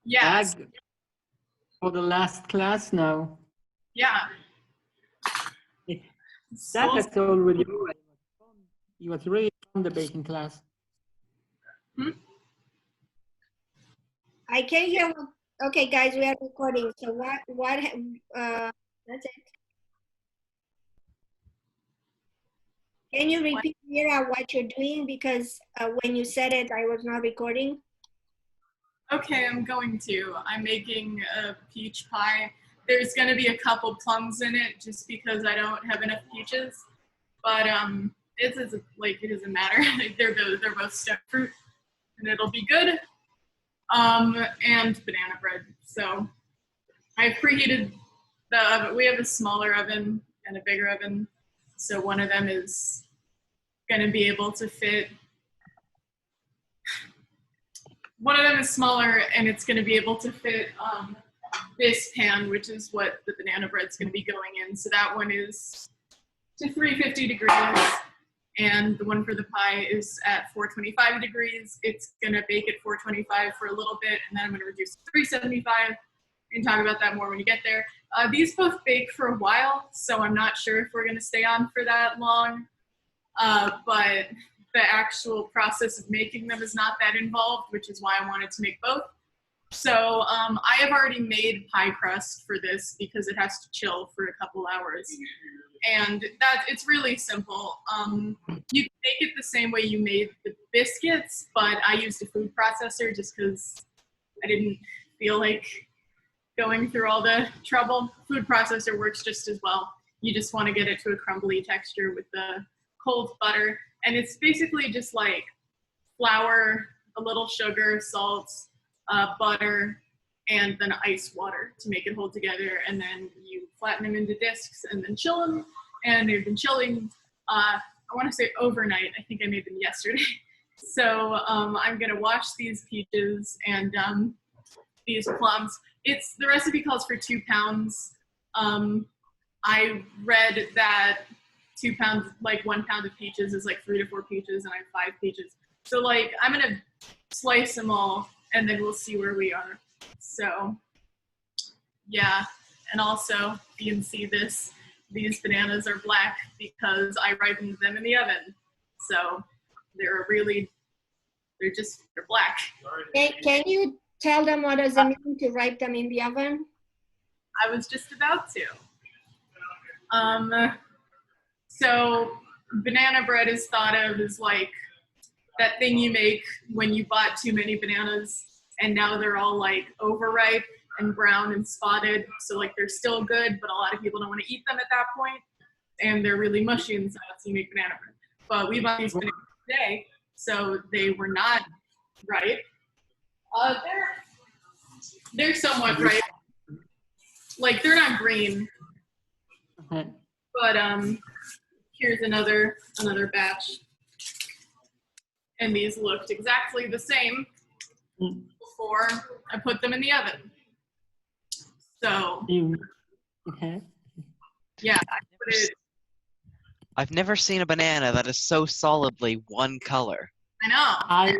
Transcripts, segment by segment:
Yeah. For the last class now. Yeah. That's already over. It was really fun, the baking class. I can't hear. Okay, guys, we are recording. So that's it. Can you repeat, Mira, what you're doing? Because when you said it, I was not recording. Okay, I'm going to. I'm making a peach pie. There's going to be a couple plums in it just because I don't have enough peaches. But it doesn't matter. they're both stuck fruit, and it'll be good. And banana bread. So I've preheated the oven. We have a smaller oven and a bigger oven. So one of them is going to be able to fit. One of them is smaller, and it's going to be able to fit this pan, which is what the banana bread's going to be going in. So that one is to 350 degrees, and the one for the pie is at 425 degrees. It's going to bake at 425 for a little bit, and then I'm going to reduce to 375. We can talk about that more when you get there. These both bake for a while, so I'm not sure if we're going to stay on for that long, but the actual process of making them is not that involved, which is why I wanted to make both. So I have already made pie crust for this because it has to chill for a couple hours. And it's really simple. You can make it the same way you made the biscuits, but I used a food processor just because I didn't feel like going through all the trouble. Food processor works just as well. You just want to get it to a crumbly texture with the cold butter. And it's basically just like flour, a little sugar, salt, butter, and then ice water to make it hold together. And then you flatten them into discs and then chill them. And they've been chilling, I want to say overnight. I think I made them yesterday. So I'm going to wash these peaches and these plums. The recipe calls for 2 pounds. I read that 2 pounds, like 1 pound of peaches is like 3 to 4 peaches, and I have 5 peaches. So like I'm going to slice them all, and then we'll see where we are. So yeah, and also you can see these bananas are black because I ripened them in the oven. So they're black. Can you tell them what does it mean to ripen them in the oven? I was just about to. So banana bread is thought of as like that thing you make when you bought too many bananas and now they're all like overripe and brown and spotted. So like they're still good, but a lot of people don't want to eat them at that point, and they're really mushy inside, so you make banana bread. But we bought these bananas today, so they were not ripe. They're somewhat ripe. Like they're not green. Okay. But here's another batch. And these looked exactly the same before I put them in the oven. So okay. Yeah, I've never seen a banana that is so solidly one color. I know.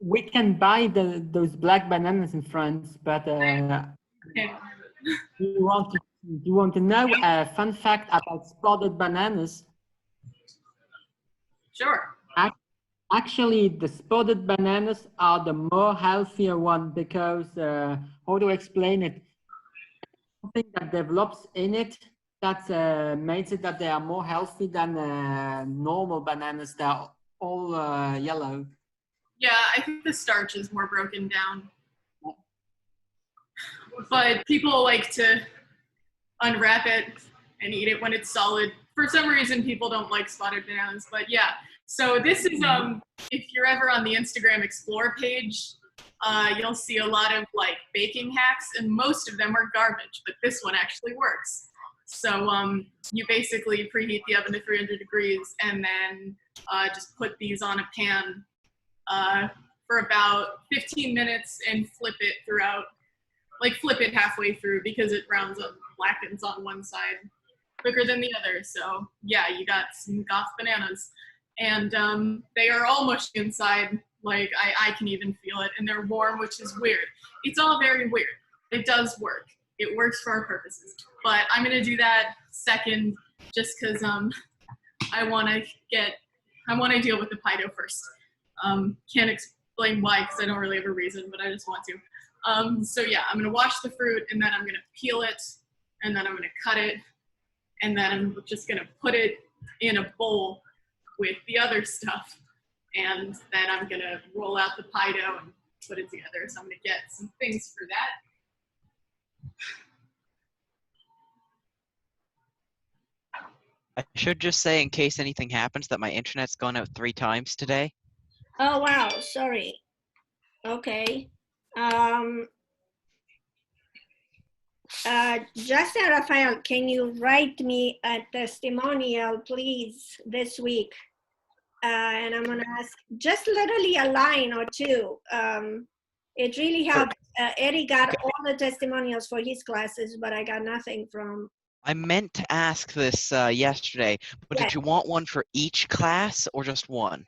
We can buy those black bananas in France, but Okay. you want to know a fun fact about spotted bananas? Sure. Actually, the spotted bananas are the more healthier one because, how do I explain it? Something that develops in it that makes it that they are more healthy than normal bananas that are all yellow. Yeah, I think the starch is more broken down. But people like to unwrap it and eat it when it's solid. For some reason, people don't like spotted bananas, but yeah. So this is, if you're ever on the Instagram Explore page, you'll see a lot of like baking hacks, and most of them are garbage, but this one actually works. So you basically preheat the oven to 300 degrees and then just put these on a pan for about 15 minutes and flip it throughout, like flip it halfway through because it browns up, blackens on one side quicker than the other. So yeah, you got some goth bananas. And they are all mushy inside, Like I can even feel it, and they're warm, which is weird. It's all very weird. It does work. It works for our purposes. But I'm gonna do that second, just because I want to deal with the Pido first. Can't explain why, because I don't really have a reason, but I just want to. So yeah, I'm gonna wash the fruit, and then I'm gonna peel it, and then I'm gonna cut it, and then I'm just gonna put it in a bowl with the other stuff, and then I'm gonna roll out the pie dough and put it together. So I'm gonna get some things for that. I should just say, in case anything happens, that my internet's gone out 3 times today. Oh, wow, sorry. Okay. Justin Raphael, can you write me a testimonial, please, this week? And I'm gonna ask just literally a line or two. It really helped. Eddie got all the testimonials for his classes, but I got nothing from. I meant to ask this yesterday, but Yeah. did you want one for each class or just one?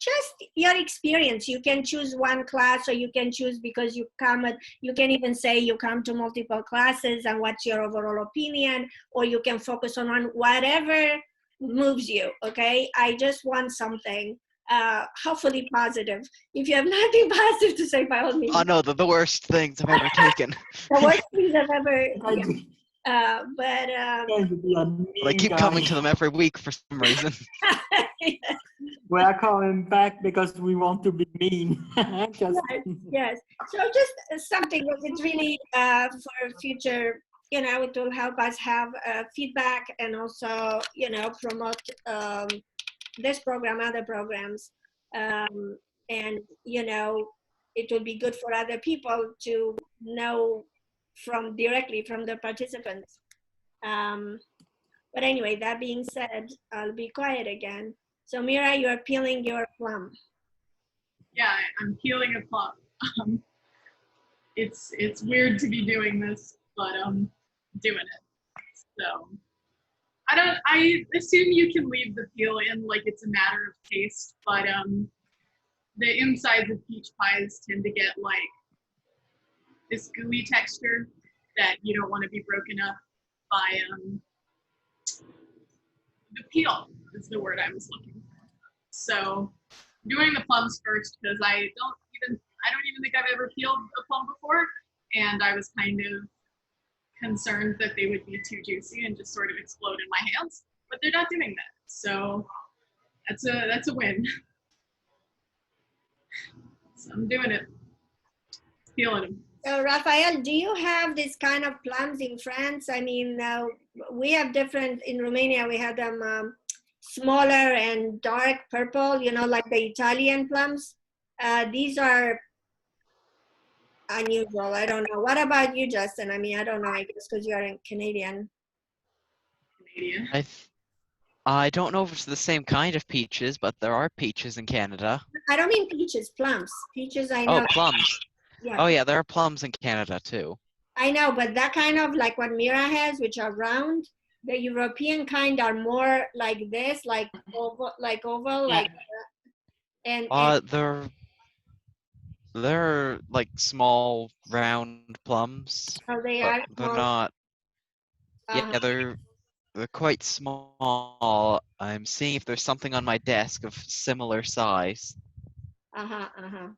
Just your experience. You can choose one class, or you can choose because you come at, you can even say you come to multiple classes and what's your overall opinion, or you can focus on whatever moves you, okay? I just want something, hopefully positive. If you have nothing positive to say, by all means. Oh no, the worst things I've ever taken. The worst things I've ever, I but I keep coming to them every week for some reason. We are coming back because we want to be mean. Just, yes. So just something that is really for future, you know, it will help us have feedback and also, you know, promote this program, other programs. And, you know, it will be good for other people to know directly from the participants. But anyway, that being said, I'll be quiet again. So Mira, you're peeling your plum. Yeah, I'm peeling a plum. It's weird to be doing this, but doing it. So I assume you can leave the peel in, like it's a matter of taste, but the insides of peach pies tend to get like this gooey texture that you don't want to be broken up by the peel is the word I was looking for. So doing the plums first, because I don't even think I've ever peeled a plum before, and I was kind of concerned that they would be too juicy and just sort of explode in my hands, but they're not doing that. So that's a win. So I'm doing it, peeling them. So Raphael, do you have this kind of plums in France? I mean, we have different, in Romania, we have them smaller and dark purple, you know, like the Italian plums. These are unusual. I don't know. What about you, Justin? I mean, I don't know, I guess because you're in Canadian. I don't know if it's the same kind of peaches, but there are peaches in Canada. I don't mean peaches, plums. Peaches, I know. Oh, plums. Yeah. Oh yeah, there are plums in Canada too. I know, but that kind of like what Mira has, which are round, the European kind are more like this, like oval, Yeah. and They're like small round plums. so they But are they're small. not. Uh-huh. Yeah, they're quite small. I'm seeing if there's something on my desk of similar size. Uh-huh.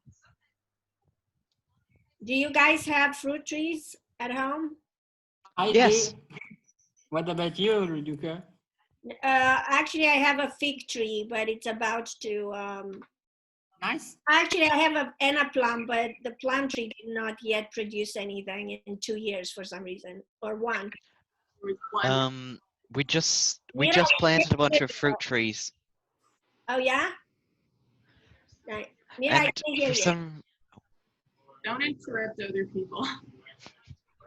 Do you guys have fruit trees at home? Yes. do. What about you, Ruduka? Actually, I have a fig tree, but it's about to. Nice. Actually, I have a plum, but the plum tree did not yet produce anything in 2 years for some reason, or one. We just Mira, planted a bunch of fruit trees. Oh yeah. Right. Mira, I And can't hear for you. some Don't interrupt other people.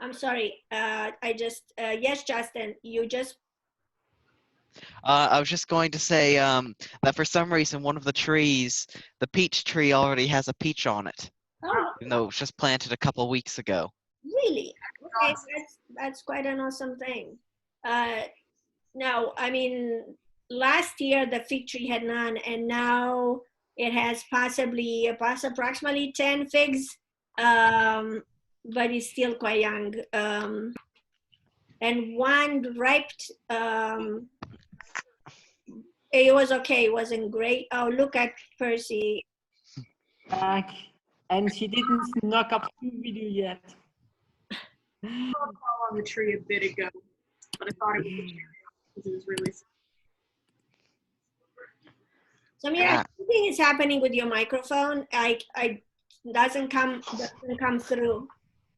I'm sorry. Yes, Justin, you just. I was just going to say that for some reason one of the trees, the peach tree, already has a peach on it, Oh, even though it was just planted a couple weeks ago. really? Okay, that's quite an awesome thing. No, I mean, last year the fig tree had none, and now It has approximately 10 figs, but it's still quite young. And one ripe, it was okay, it wasn't great. Oh, look at Percy. Back, and she didn't knock up the video yet. On the tree a bit ago, but I thought it was a cherry because it was really. So Mira, something is happening with your microphone. I doesn't come through.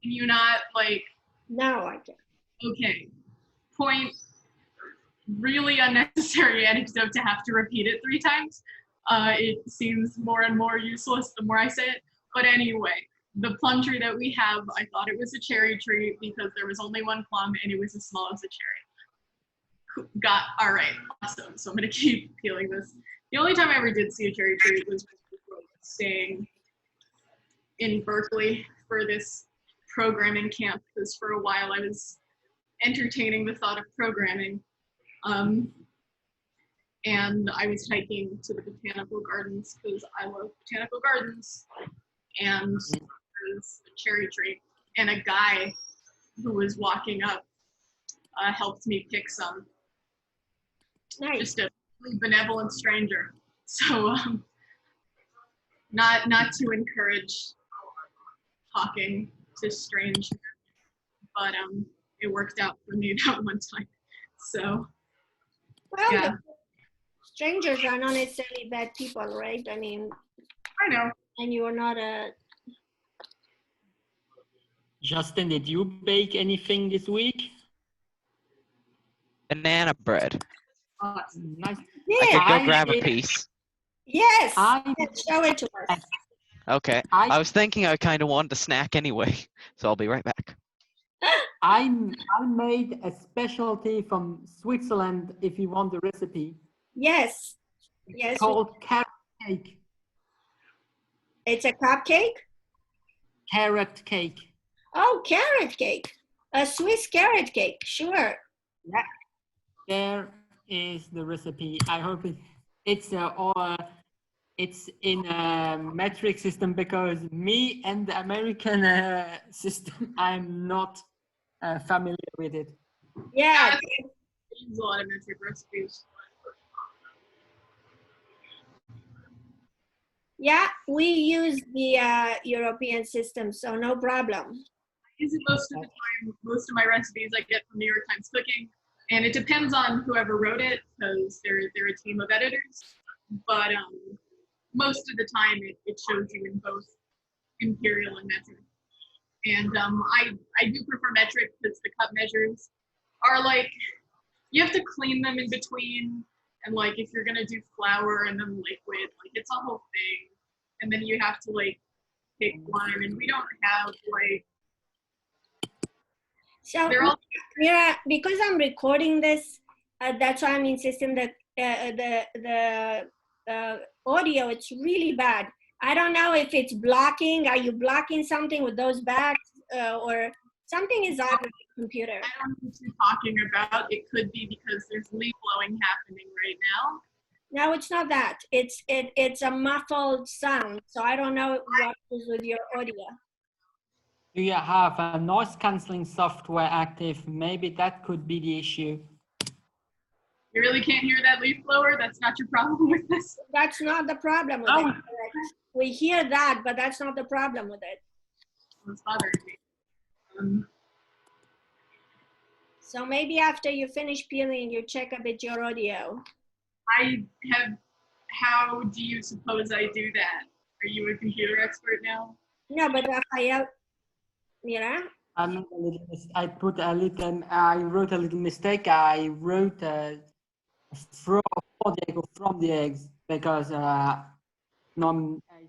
Can you not like? No, I can't. Okay. Point. Really unnecessary anecdote to have to repeat it 3 times. It seems more and more useless the more I say it. But anyway, the plum tree that we have, I thought it was a cherry tree because there was only one plum and it was as small as a cherry. All right, awesome. So I'm gonna keep peeling this. The only time I ever did see a cherry tree was staying in Berkeley for this programming camp, because for a while I was entertaining the thought of programming. And I was hiking to the botanical gardens because I love botanical gardens, and there was a cherry tree, and a guy who was walking up helped me pick some. Nice. Just a really benevolent stranger. So not to encourage talking to strangers, but it worked out for me that one time. So Well, yeah. Strangers are not necessarily bad people, right? I mean, I know. and you are not a. Justin, did you bake anything this week? Banana bread. Nice. I could go Yeah. grab a piece. Yes. I- Show it to us. Okay. I was thinking I kind of wanted a snack anyway, so I'll be right back. I made a specialty from Switzerland, if you want the recipe, Yes. Yes. called carrot cake. It's a cupcake. Carrot cake. Oh, carrot cake. A Swiss carrot cake. Sure. Yeah. There is the recipe. I hope it's in a metric system, because me and the American system, I'm not familiar with it. Yeah. I use a lot of metric recipes. Yeah. We use the European system, so no problem. I use it most of the time. Most of my recipes I get from New York Times Cooking, and it depends on whoever wrote it, because they're a team of editors. But most of the time it shows you in both imperial and metric. And I do prefer metric because the cup measures are like, you have to clean them in between, and like if you're gonna do flour and then liquid, like it's a whole thing. And then you have to like pick one, and we don't have like. So, They're all Mira, because I'm recording this, that's why I'm insisting that the audio, it's really bad. I don't know if it's blocking. Are you blocking something with those bags, or something is on the computer? I don't know what you're talking about. It could be because there's leaf blowing happening right now. No, it's not that. It's a muffled sound. So I don't know what is with your audio. Do you have a noise cancelling software active? Maybe that could be the issue. You really can't hear that leaf blower? That's not your problem with this? That's not the problem with Oh. it. We hear that, but that's not the problem with it. It's bothering me. So maybe after you finish peeling, you check a bit your audio. How do you suppose I do that? Are you a computer expert now? No, but Rafael, Mira? I wrote a little mistake. I wrote from the eggs, because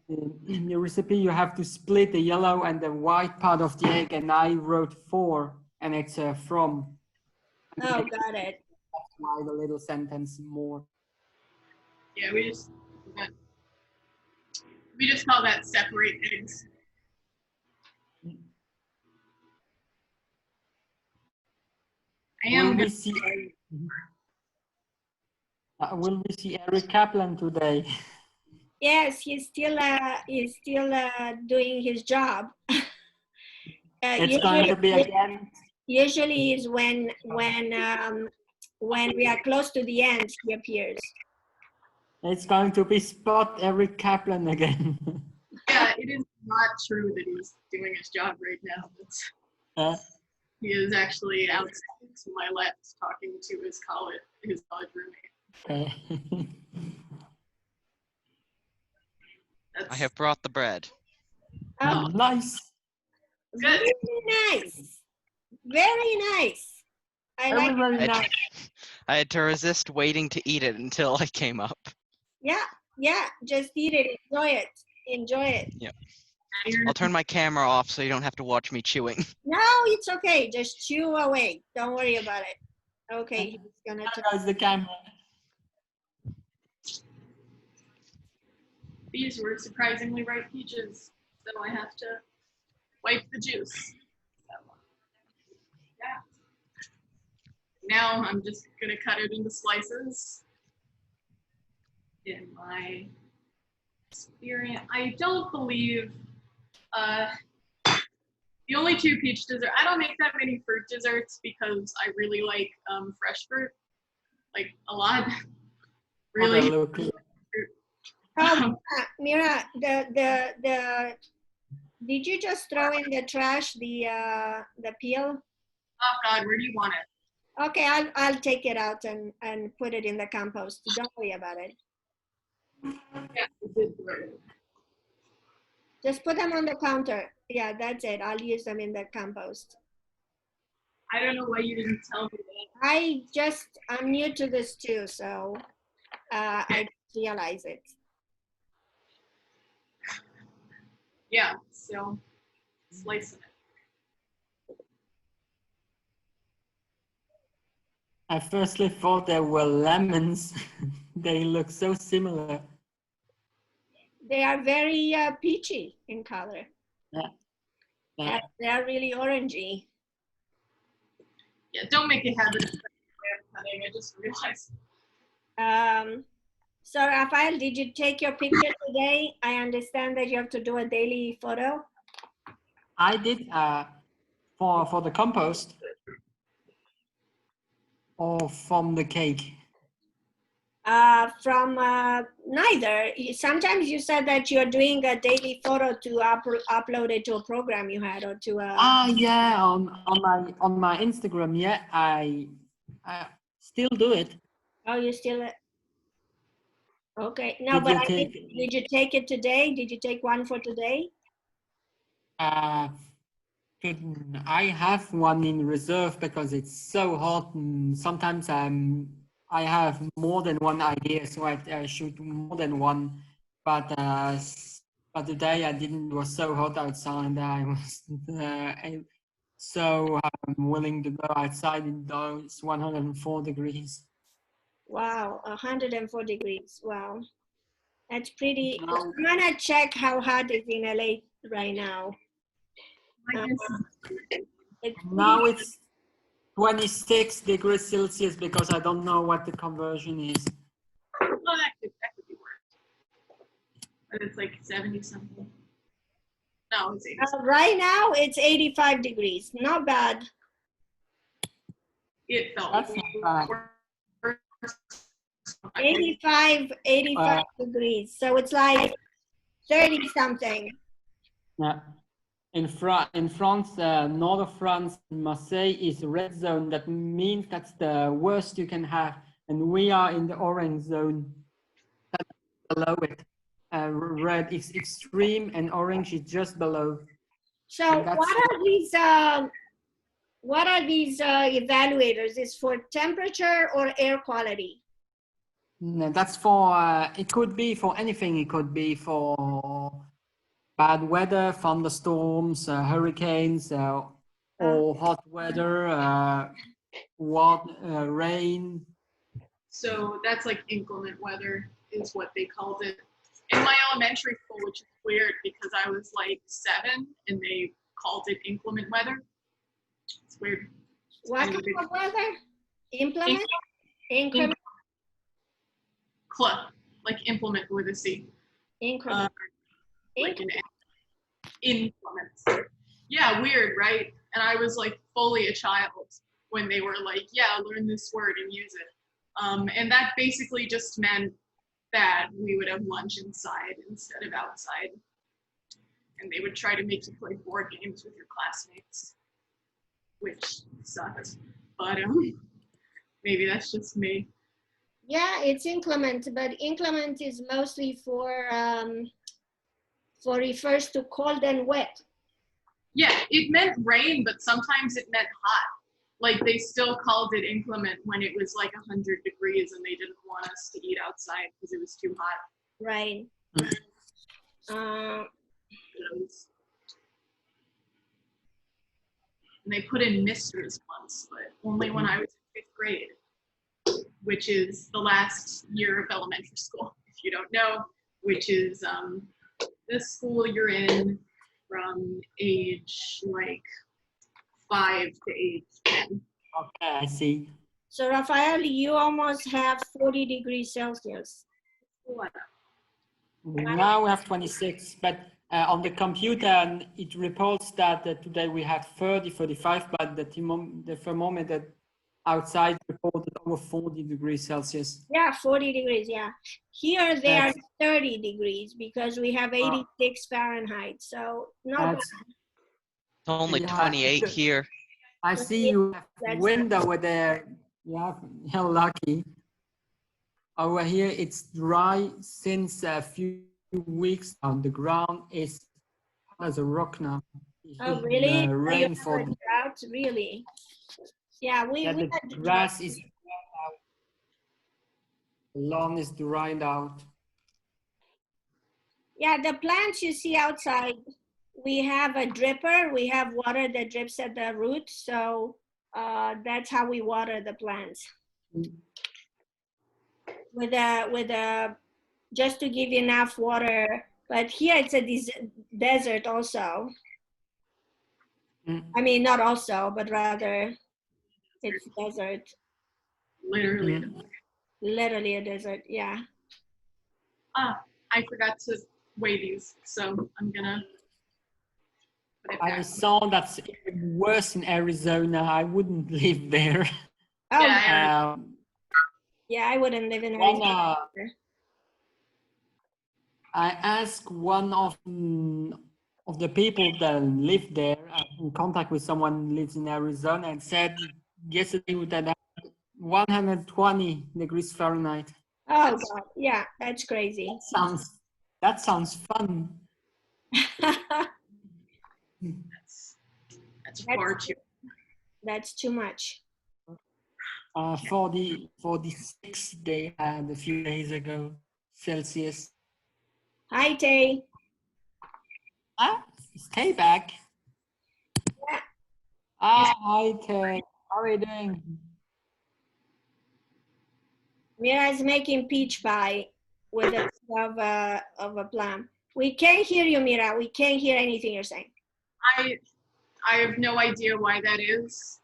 in the recipe you have to split the yellow and the white part of the egg, and I wrote for, and it's from. Oh, got it. That's why the little sentence more. Yeah, we just call that separate eggs. Will we see Mira Kaplan today? Yes, he's still doing his job. It's going to be again. Usually is when we are close to the end, he appears. It's going to be Spot Eric Kaplan again. Yeah, it is not true that he's doing his job right now. He is actually outside to my left talking to his college roommate. I have brought the bread. Oh, Nice. very nice. Very nice. I like it. Very nice. I had to resist waiting to eat it until I came up. Yeah, just eat it. Enjoy it. Yeah. I'll turn my camera off so you don't have to watch me chewing. No, it's okay. Just chew away. Don't worry about it. Okay, he's gonna How's the camera? These were surprisingly ripe peaches, so I have to wipe the juice. So, yeah. Now I'm just gonna cut it into slices. In my experience, I don't believe the only two peach desserts. I don't make that many fruit desserts because I really like fresh fruit, like a lot. Really. Mira, did you just throw in the trash the peel? Oh God, where do you want it? Okay, I'll take it out and put it in the compost. Don't worry about it. Yeah, I did throw it. Just put them on the counter. Yeah, that's it. I'll use them in the compost. I don't know why you didn't tell me that. I'm new to this too, so I didn't realize it. Yeah, so slicing it. I firstly thought they were lemons. They look so similar. They are very peachy in color. Yeah. They are really orangey. Yeah, don't make a habit of cutting. I just realized. So Rafael, did you take your picture today? I understand that you have to do a daily photo. I did for the compost or from the cake. From neither. Sometimes you said that you're doing a daily photo to upload it to a program you had or to a. Yeah, on my Instagram. Yeah, I still do it. Oh, you still. Okay. No, but did you take it today? Did you take one for today? I have one in reserve because it's so hot, and sometimes I have more than one idea, so I shoot more than one. But today I didn't. It was so hot outside. I was so I'm willing to go outside. It's 104 degrees. Wow, 104 degrees. Wow, that's pretty. I'm gonna check how hot it's in LA right now. Now it's 26 degrees Celsius because I don't know what the conversion is. Well, that could be worse. But it's like 70 something. No, it's 80. Right now it's 85 degrees. Not bad. It felt That's not bad. 85 degrees. So it's like 30 something. Yeah. In France, north of France, Marseille is red zone. That means that's the worst you can have. And we are in the orange zone. That's below it. Red is extreme and orange is just below. So what are these evaluators? Is for temperature or air quality? No, that's for, it could be for anything. It could be for bad weather, thunderstorms, hurricanes, or hot weather, rain. So that's like inclement weather is what they called it. In my elementary school, which is weird because I was like 7 and they called it inclement weather. It's weird. What kind of weather? Implement? Inclement? Like implement with a C. Increment. like an increments. Yeah, weird, right? And I was like fully a child when they were like, yeah, learn this word and use it. And that basically just meant that we would have lunch inside instead of outside. And they would try to make you play board games with your classmates, which sucked. But maybe that's just me. Yeah, it's inclement, but inclement is mostly for refers to cold and wet. Yeah, it meant rain, but sometimes it meant hot. Like they still called it inclement when it was like 100 degrees and they didn't want us to eat outside because it was too hot. Right. And they put in misters once, but only when I was in 5th grade, which is the last year of elementary school, if you don't know, which is the school you're in from age like 5 to age 10. Okay, I see. So Rafael, you almost have 40 degrees Celsius. What? Now we have 26, but on the computer it reports that today we had 30, 35, but the thermometer outside reported over 40 degrees Celsius. Yeah, 40 degrees, yeah. Here they are 30 degrees because we have 86 Fahrenheit, so not bad. It's only Yeah, 28 here. I see you have That's wind over there. You're lucky. Over here it's dry since a few weeks now. The ground is hard as a rock now. Oh, really? Rainfall. Drought, really? Yeah, we The had grass is dried out. The lawn is dried out. Yeah, the plants you see outside, we have a dripper. We have water that drips at the root, so that's how we water the plants. With a just to give you enough water. But here it's a desert also. I mean, not also, but rather it's desert. Literally. Literally a desert, yeah. Ah, I forgot to weigh these, so I'm gonna put it I back. saw that's even worse in Arizona. I wouldn't live there. Oh, Yeah, yeah, I wouldn't live in Arizona. I asked one of the people that live there, in contact with someone who lives in Arizona, and said yesterday that 120 degrees Fahrenheit. Oh God, yeah, that's crazy. That sounds fun. that's far too. That's too much. For the 6 they had a few days ago Celsius. Hi, Tay. Stay back. Yeah. Hi, Tay. How are you doing? Mira is making peach pie with a of a plum. We can't hear you, Mira. We can't hear anything you're saying. I have no idea why that is.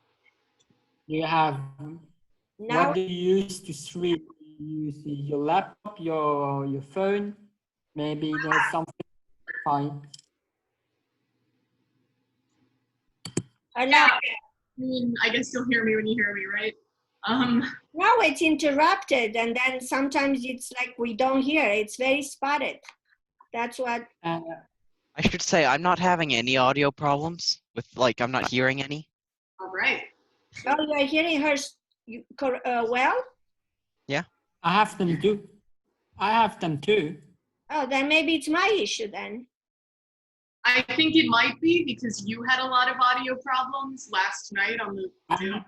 You have Now, what do you use to stream? You use your laptop, your phone. Maybe there's something fine. Yeah, I mean, I guess you'll hear me when you hear me, right? no, it's interrupted, and then sometimes it's like we don't hear. It's very spotted. That's what. I should say I'm not having any audio problems with I'm not hearing any. All right. Oh, you're hearing her well? Yeah. I have them too. Oh, then maybe it's my issue then. I think it might be because you had a lot of audio problems last night on the Zoom.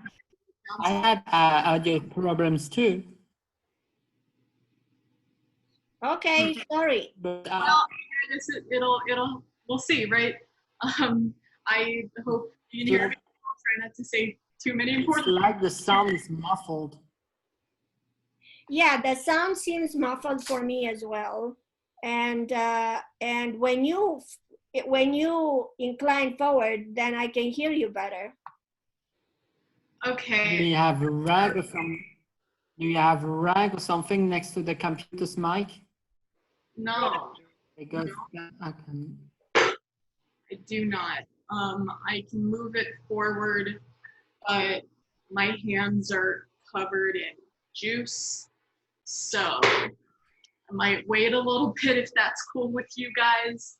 I had audio problems too. Okay, sorry. But Well, we'll see, right? I hope you can hear me. I'll try not to say too many it's important. like the sound is muffled. Yeah, the sound seems muffled for me as well. And when you incline forward, then I can hear you better. Okay. Do you have a rag or something next to the computer's mic? No. Because I can. I do not. I can move it forward, but my hands are covered in juice. So I might wait a little bit if that's cool with you guys.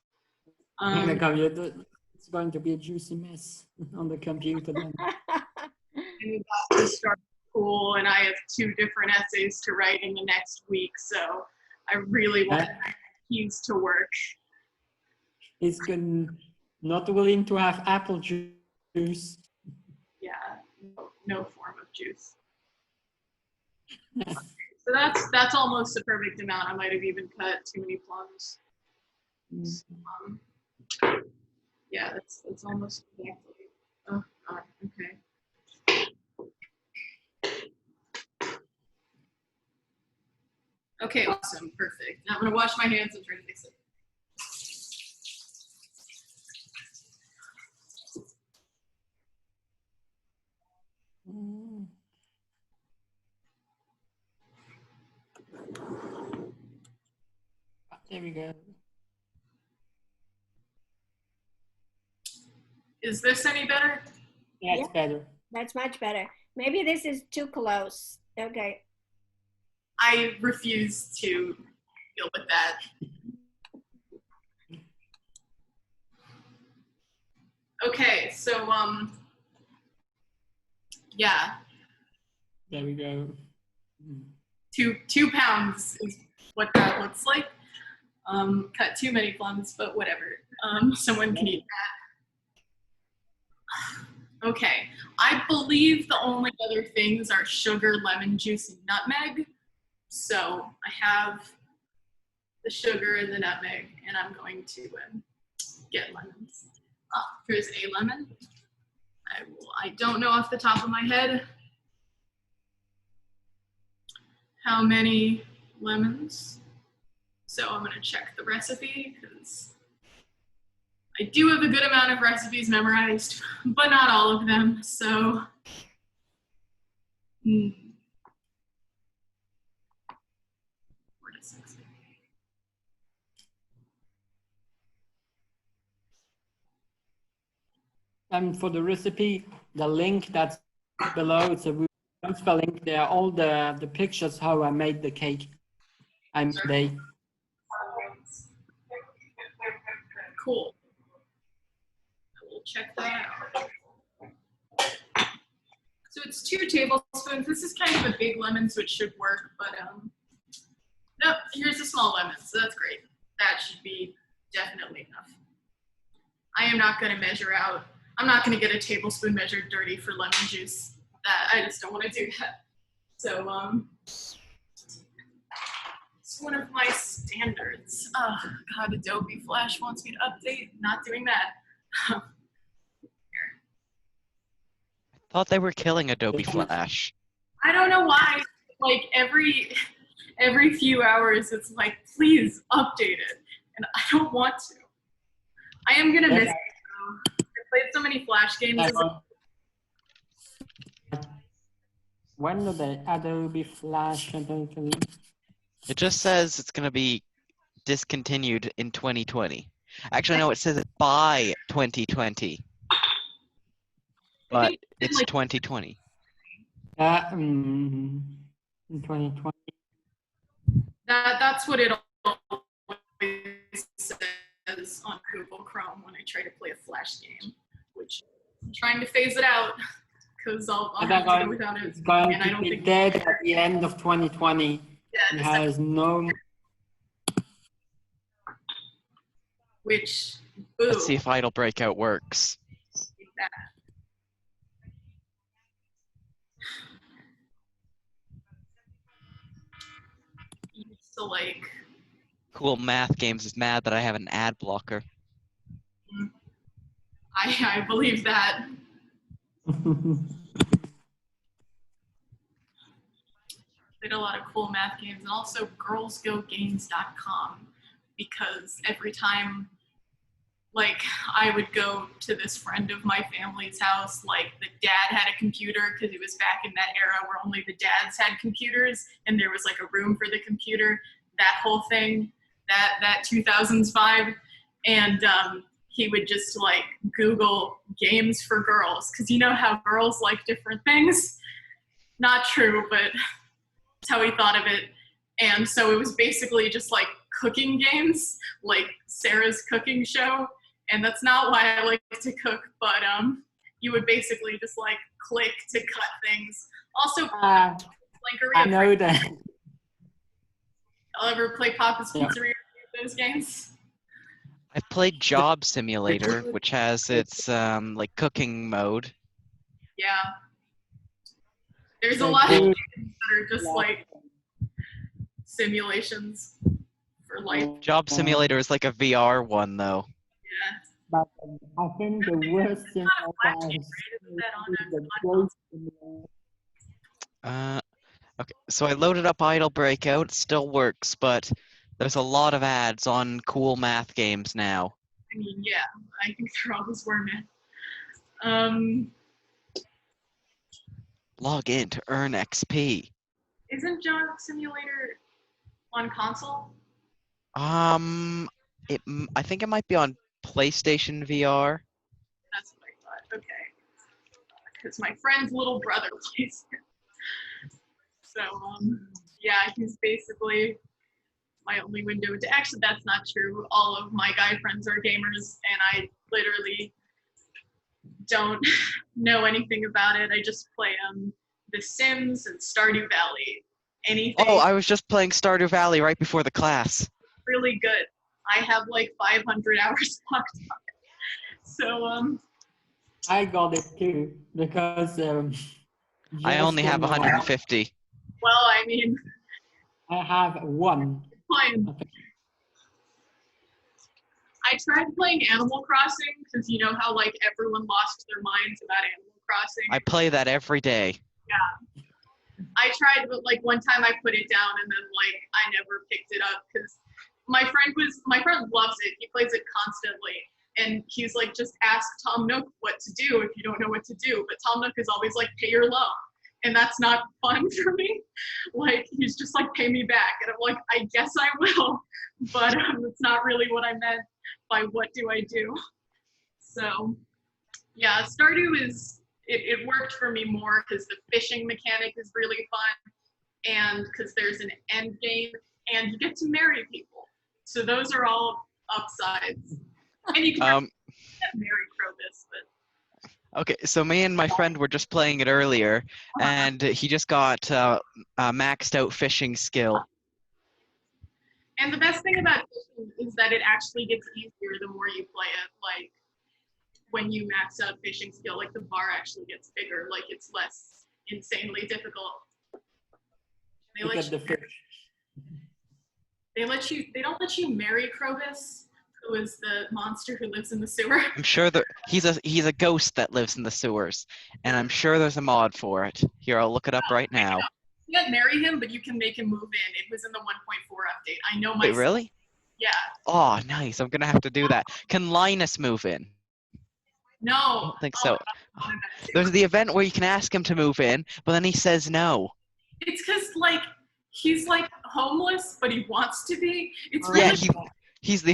On the computer, it's going to be a juicy mess on the computer then. And to start school, and I have 2 different essays to write in the next week, so I really want keys to work. He's not willing to have apple juice. Yeah, no form of juice. So that's almost a perfect amount. I might have even cut too many plums. So, yeah, that's almost exactly. Oh God, okay. Okay, awesome, perfect. Now I'm gonna wash my hands and try to mix it. There we go. Is this any better? That's Yeah. better. That's much better. Maybe this is too close. Okay. I refuse to deal with that. Okay, so yeah, There we go. 2 pounds is what that looks like. Cut too many plums, but whatever. Someone can eat that. Okay, I believe the only other things are sugar, lemon juice, and nutmeg. So I have the sugar and the nutmeg, and I'm going to get lemons. Here's a lemon. I don't know off the top of my head how many lemons. So I'm gonna check the recipe because I do have a good amount of recipes memorized, but not all of them, so. Where does this go? And for the recipe, the link that's below, it's a transfer link. There are all the pictures how I made the cake. Cool. I will check that out. So it's 2 tablespoons. This is kind of a big lemon, so it should work, but no, here's a small lemon, so that's great. That should be definitely enough. I am not gonna measure out. I'm not gonna get a tablespoon measured dirty for lemon juice. That I just don't wanna do that. So it's one of my standards. Oh God, Adobe Flash wants me to update. Not doing that. Thought they were killing Adobe Flash. I don't know why. Like every few hours, it's like, please update it, and I don't want to. I am gonna miss it. I played so many Flash games. When did the Adobe Flash? It just says it's going to be discontinued in 2020. Actually, no, it says it by 2020. But it's 2020. In 2020. That's what it always says on Google Chrome when I try to play a Flash game, which I'm trying to phase it out because I'll have to go without it. It's going and I to don't be think dead at the end of 2020. Yeah, It has no. which, boo. Let's see if Idle Breakout works. That. So like, Cool Math Games is mad that I have an ad blocker. I believe that. Did a lot of cool math games, and also girlsgogames.com, because every time like I would go to this friend of my family's house, like the dad had a computer because it was back in that era where only the dads had computers and there was like a room for the computer, that whole thing. that 2000s vibe, and he would just like Google games for girls, because you know how girls like different things. Not true, but that's how he thought of it. And so it was basically just like cooking games, like Sarah's cooking show. And that's not why I like to cook, but you would basically just like click to cut things. Also, I Blankeria. know that. I'll ever play Papa's Yeah. Pizzeria, those games. I've played Job Simulator, which has its like cooking mode. Yeah. There's a The lot of good- games that are just like simulations for life. Job Simulator is like a VR one, though. Yeah. But I think the worst thing Not a that flash I've game, seen right? Isn't that on is a- the on Goat Simulator. Okay, so I loaded up Idle Breakout. It still works, but there's a lot of ads on cool math games now. I mean, yeah, I think there always were, man. Log in to earn XP. Isn't Job Simulator on console? I think it might be on PlayStation VR. That's what I thought. Okay. Because my friend's little brother plays it. So, yeah, he's basically my only window to. Actually, that's not true. All of my guy friends are gamers, and I literally don't know anything about it. I just play The Sims and Stardew Valley. Anything Oh, I was just playing Stardew Valley right before the class. really good. I have like 500 hours locked on it. So, I got it too because I only have just, 150. well, I mean, I have one. playing. I tried playing Animal Crossing because you know how like everyone lost their minds about Animal Crossing. I play that every day. I tried, but like one time I put it down and then like I never picked it up because my friend loves it. He plays it constantly. And he's like, just ask Tom Nook what to do if you don't know what to do. But Tom Nook is always like, pay your loan. And that's not fun for me. Like, he's just like, pay me back. And I'm like, I guess I will. But it's not really what I meant by what do I do. So, yeah, Stardew it worked for me more because the fishing mechanic is really fun. And because there's an end game. And you get to marry people. So those are all upsides. And you can marry Krobus, but Okay, so me and my friend were just playing it earlier, and he just got maxed out fishing skill. and the best thing about fishing is that it actually gets easier the more you play it. Like when you max out fishing skill, like the bar actually gets bigger, like it's less insanely difficult. They to let get the you, fish. they don't let you marry Krobus, who is the monster who lives in the sewer. I'm sure that he's a ghost that lives in the sewers, and I'm sure there's a mod for it. Here, I'll look it up right now. You can't marry him, but you can make him move in. It was in the 1.4 update. I know my Wait, really? Yeah. Oh, nice. I'm gonna have to do that. Can Linus move in? No. I don't think so. I wanted that too. There's the event where you can ask him to move in, but then he says no. It's because like he's like homeless, but he wants to be. It's really Yeah, he's the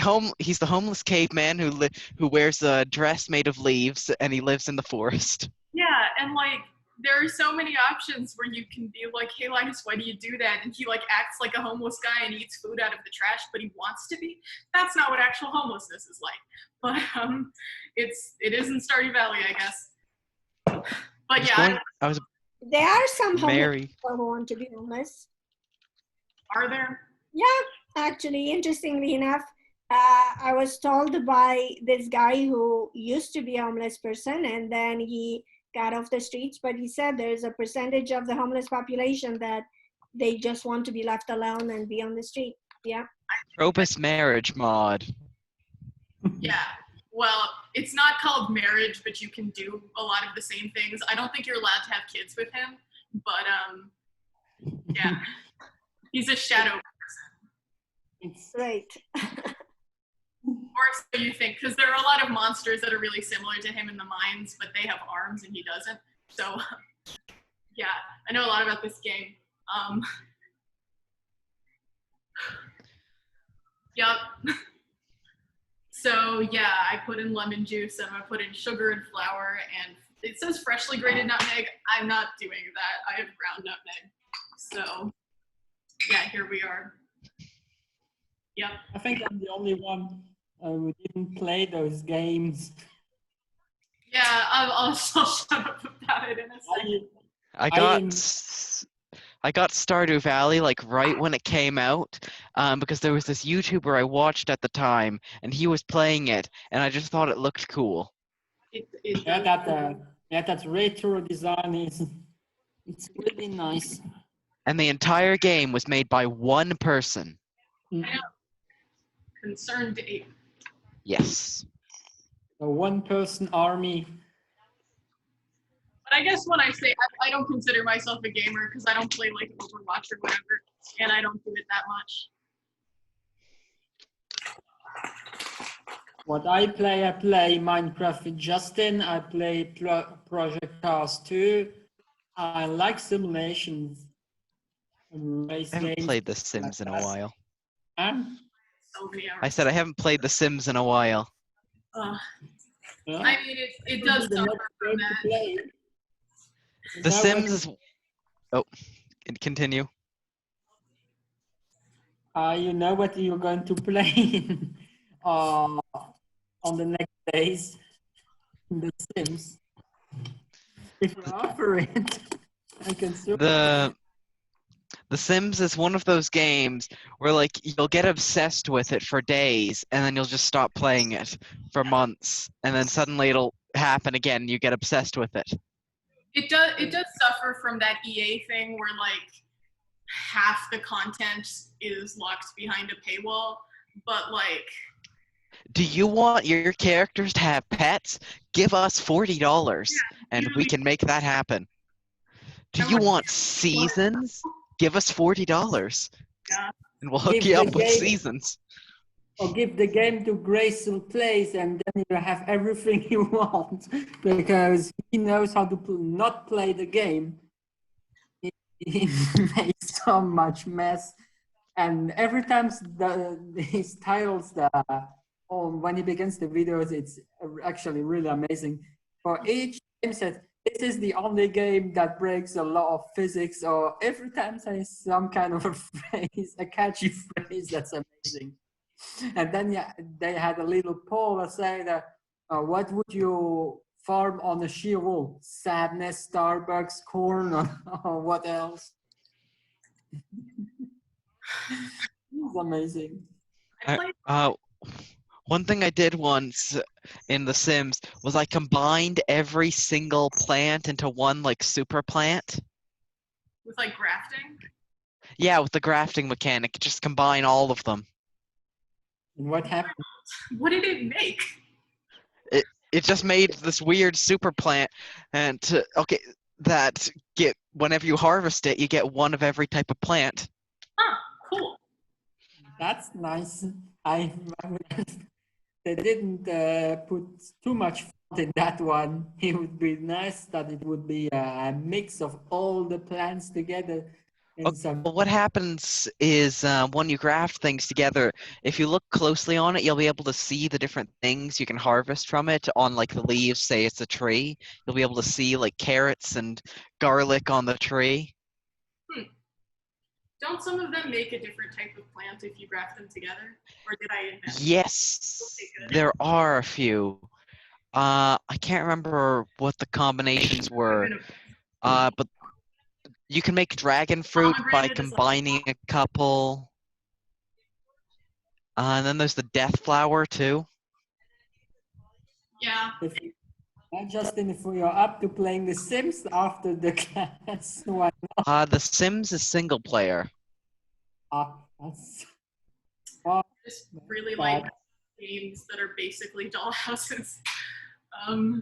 homeless caveman who wears a dress made of leaves, and he lives in the forest. yeah, and like there are so many options where you can be like, hey Linus, why do you do that? And he like acts like a homeless guy and eats food out of the trash, but he wants to be. That's not what actual homelessness is like. But it is in Stardew Valley, I guess. But yeah, There are some homeless Mary. people who want to be homeless. are there? Yeah, actually, interestingly enough, I was told by this guy who used to be a homeless person and then he got off the streets, but he said there's a percentage of the homeless population that they just want to be left alone and be on the street. Yeah. Robust marriage mod. Yeah. Well, it's not called marriage, but you can do a lot of the same things. I don't think you're allowed to have kids with him, but yeah, he's a shadow person. It's Right. Or so you think, because there are a lot of monsters that are really similar to him in the mines, but they have arms and he doesn't. So, yeah, I know a lot about this game. Yep. So yeah, I put in lemon juice and I put in sugar and flour, and it says freshly grated nutmeg. I'm not doing that. I have ground nutmeg. So yeah, here we are. Yep. I think I'm the only one who didn't play those games. Yeah, I'll shut up about it in a second. I got Stardew Valley like right when it came out, because there was this YouTuber I watched at the time, and he was playing it, and I just thought it looked cool. That retro design it's really nice. And the entire game was made by one person. I know. Concerned ape. Yes. A one-person army. But I guess when I say I don't consider myself a gamer because I don't play like Overwatch or whatever, and I don't do it that much. What I play Minecraft with Justin. I play Project Cars 2. I like simulations. I haven't played The Sims in a while. Huh? So many hours. I said I haven't played The Sims in a while. I mean, it does suffer from that. The Sims is... Oh, continue. You know what you're going to play on the next days. The Sims. If you offer it, I can The Sims is one of those games where like you'll get obsessed with it for days and then you'll just stop playing it for months and then suddenly it'll happen again and you get obsessed with it. It does suffer from that EA thing where like half the content is locked behind a paywall, but like... Do you want your characters to have pets? Give us $40 and we can make that happen. Do you want seasons? Give us $40 and we'll hook you up with seasons. Or give the game to Grayson Plays and then you have everything you want because he knows how to not play the game. He makes so much mess. And every time his titles, when he begins the videos, it's actually really amazing. For each game set, this is the only game that breaks a lot of physics, or every time says some kind of a phrase, a catchy phrase that's amazing. And then they had a little poll that said, what would you farm on a sheer wool? Sadness, Starbucks, corn, or what else? It's amazing. One thing I did once in The Sims was I combined every single plant into one like super plant. With like grafting? Yeah, with the grafting mechanic, just combine all of them. And what happened? What did it make? It just made this weird super plant, and whenever you harvest it, you get one of every type of plant. Huh, cool. That's nice. They didn't put too much thought in that one. It would be nice that it would be a mix of all the plants together. Well, what happens is when you graft things together, if you look closely on it, you'll be able to see the different things you can harvest from it on like the leaves, say it's a tree. You'll be able to see like carrots and garlic on the tree. Don't some of them make a different type of plant if you graft them together? Or did I invent it? Yes, there are a few. I can't remember what the combinations were, but you can make dragon fruit by combining a couple. And then there's the death flower too. Yeah. Justin, if you're up to playing The Sims after the class, why not? The Sims is single player. That's... I just really like games that are basically doll houses. Yeah,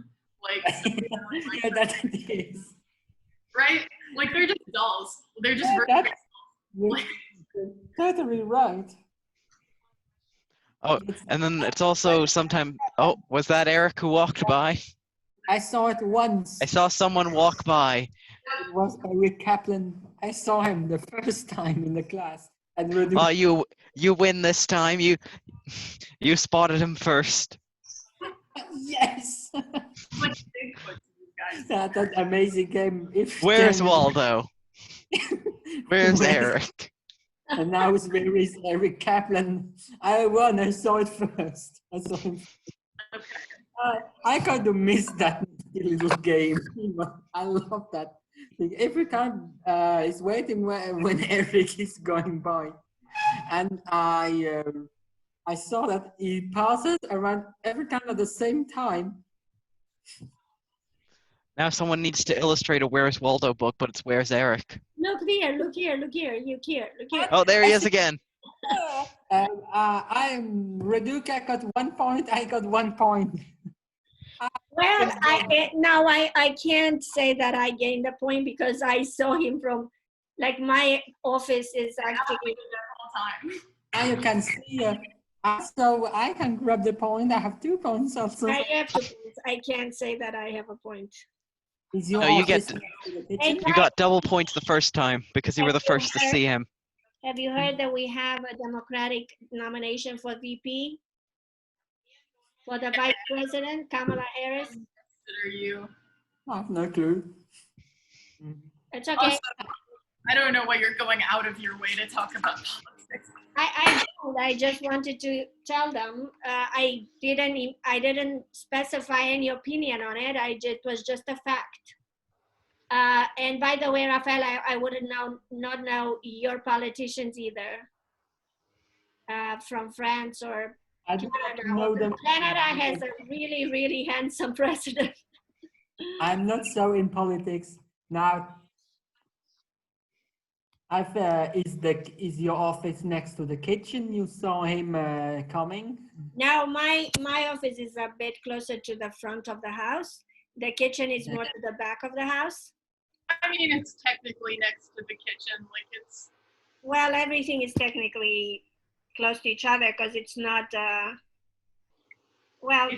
that it is. Right? Like they're just dolls. They're just you're totally right. Oh, and then it's also sometimes. Oh, was that Eric who walked by? I saw it once. I saw someone walk by. It was Mira Kaplan. I saw him the first time in the class. And You win this time. You spotted him first. Yes. Like Bigfoot to these guys. That amazing game. If Where's then- Waldo? Where's Eric? And now where is Eric Kaplan? I won. I saw it first. I saw him. Okay. I kind of miss that little game. I love that. Like, every time it's waiting when Eric is going by, and I saw that he passes around every time at the same time. Now someone needs to illustrate a Where's Waldo book, but it's Where's Eric? Look here, look here, look here, look here, look here. Oh, there he is again. I'm Reduka got 1 point. I got 1 point. Well, I can't say that I gained a point because I saw him from, like, my office is actually. The whole time. Now you can see. So I can grab the point. I have 2 points also. I have 2 points. I can't say that I have a point. Is your No, you get- office next to the kitchen? And You got double points the first time because you were the first to see him. have you heard that we have a Democratic nomination for VP? For the Vice President, Kamala Harris? Consider you. I have no clue. It's okay. Also, I don't know why you're going out of your way to talk about politics. I don't. I just wanted to tell them. I didn't specify any opinion on it. It was just a fact. And by the way, Rafael, I wouldn't not know your politicians either. From France or I don't Canada. know them. Canada has a really, really handsome president. I'm not so in politics now. Is your office next to the kitchen? You saw him coming. Now, my office is a bit closer to the front of the house. The kitchen is more to the back of the house. I mean, it's technically next to the kitchen. Like, it's. Well, everything is technically close to each other because it's not. Well,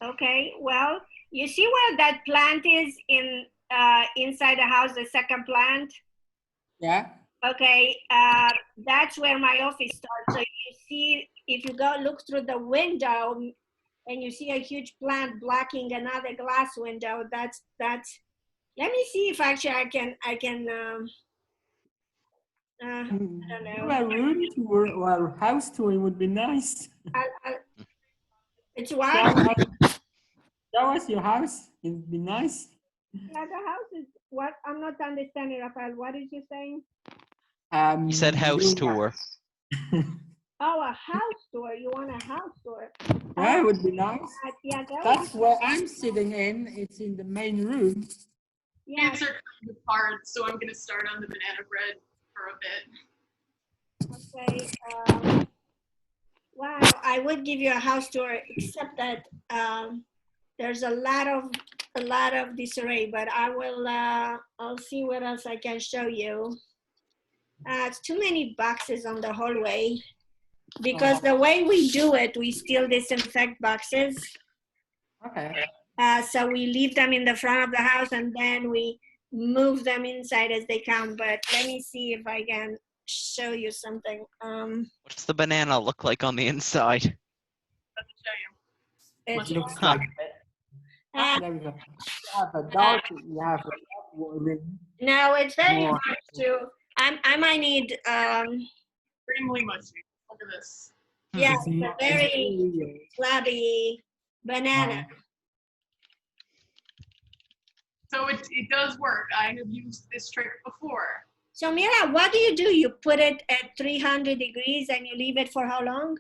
okay. Well, you see where that plant is inside the house, the second plant. Yeah. Okay, that's where my office starts. So you see, if you go look through the window and you see a huge plant blocking another glass window, that's. Let me see if actually I can. I don't know. A room tour or a house tour would be nice. It's Show what? us your house. It would be nice. Yeah, the house is what? I'm not understanding, Rafael. What is you saying? You said house you- tour. Oh, a house tour. You want a house tour? Yeah, it would be nice. Yeah, that That's would, where I'm sitting in. It's in the main room. yeah. These are kind of hard, so I'm going to start on the banana bread for a bit. Okay. Wow, I would give you a house tour, except that there's a lot of disarray. But I will. I'll see what else I can show you. It's too many boxes on the hallway because the way we do it, we still disinfect boxes. Okay. So we leave them in the front of the house and then we move them inside as they come. But let me see if I can show you something. What's the banana look like on the inside? Let me show you. It's, It looks Huh. like uh, there we go. You have a dark. You have a dark room. no, it's very More. hard to. I might need. Extremely mushy. Look at this. Yeah, It's it's a not- very it's flabby banana. So it does work. I have used this trick before. So Mira, what do? You put it at 300 degrees and you leave it for how long?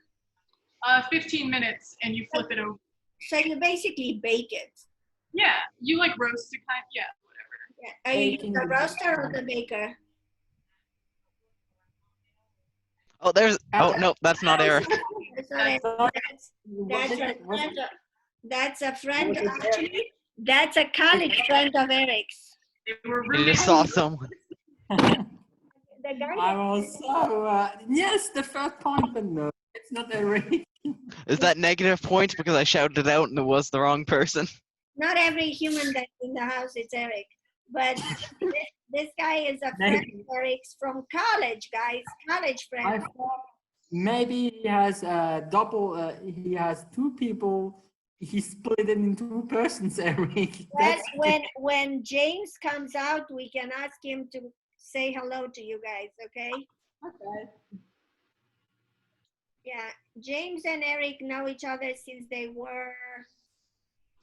15 minutes and you flip it over. So you basically bake it. Yeah, you like roast it kind of, yeah, whatever. Yeah. Are you Baking the is roaster or fine. the baker? Oh, there's. Oh no, that's not Eric. That's not it. not- That's a friend. Was it Actually, that's a college friend of Eric's. They were You really just saw someone. The guy. I was so yes, the first point, but no, it's not Eric. Is that negative points because I shouted it out and it was the wrong person? Not every human that's in the house is Eric. But this guy is a friend of Eric's from college, guys. College I friend. thought maybe he has he has two people. He split it in two persons, Eric. Well, when James comes out, we can ask him to say hello to you guys, okay? Okay. Yeah, James and Eric know each other since they were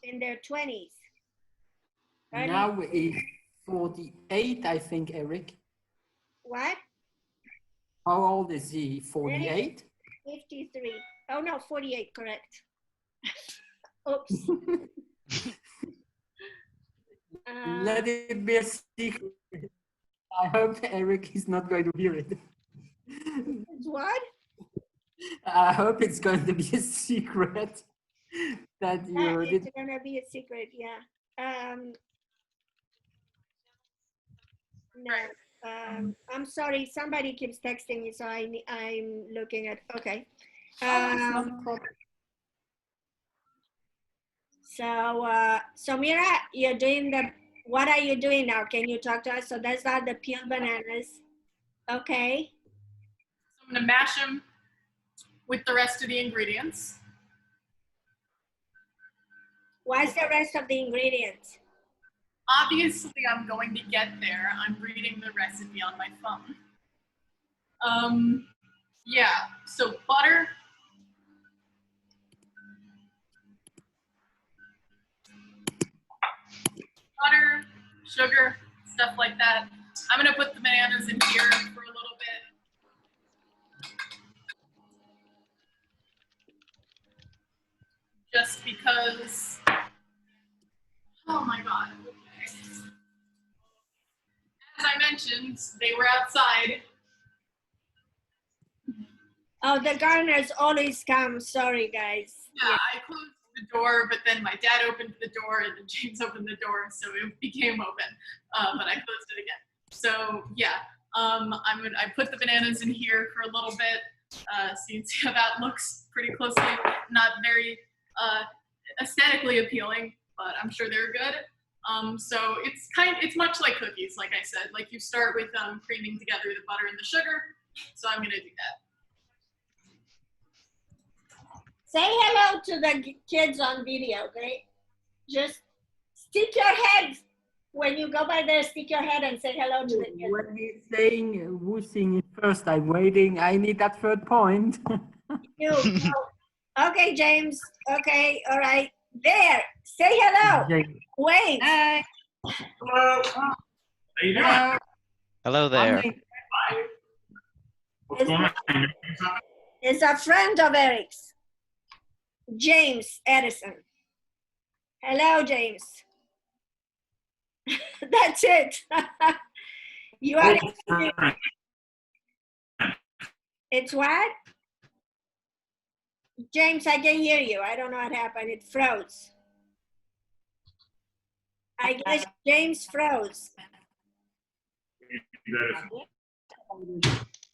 in their 20s. Now he's 48, I think, Eric. What? How old is he? 48? 53. Oh no, 48, correct. Oops. Let it be a secret. I hope Eric is not going to hear it. What? I hope it's going to be a secret that you It's did. gonna be a secret, yeah. No, I'm sorry. Somebody keeps texting me, so I'm looking at. Okay. So Mira, you're doing the. What are you doing now? Can you talk to us? So that's not the peeled bananas. Okay. So I'm gonna mash them with the rest of the ingredients. What's the rest of the ingredients? Obviously, I'm going to get there. I'm reading the recipe on my phone. Yeah, so butter. Butter, sugar, stuff like that. I'm gonna put the bananas in here for a little bit. Just because, oh my God. Okay. As I mentioned, they were outside. Oh, the gardeners always come. Sorry, guys. Yeah, I closed the door, but then my dad opened the door and then James opened the door, so it became open, but I closed it again. So yeah, I put the bananas in here for a little bit, so you can see how that looks pretty closely. Not very aesthetically appealing, but I'm sure they're good. So it's much like cookies, like I said. Like you start with creaming together the butter and the sugar. So I'm gonna do that. Say hello to the kids on video, okay? Just stick your head when you go by there. Stick your head and say hello to the kids. When he's saying who's singing first, I'm waiting. I need that third point. You. Okay, James. Okay, all right. There. Say hello. James. Wait. Hi. Hello. How you doing? Hello. Hello there. What's going on? It's a friend of Eric's. James Edison. Hello, James. That's it. You are. It's what? James, I can hear you. I don't know what happened. It froze. I guess James froze.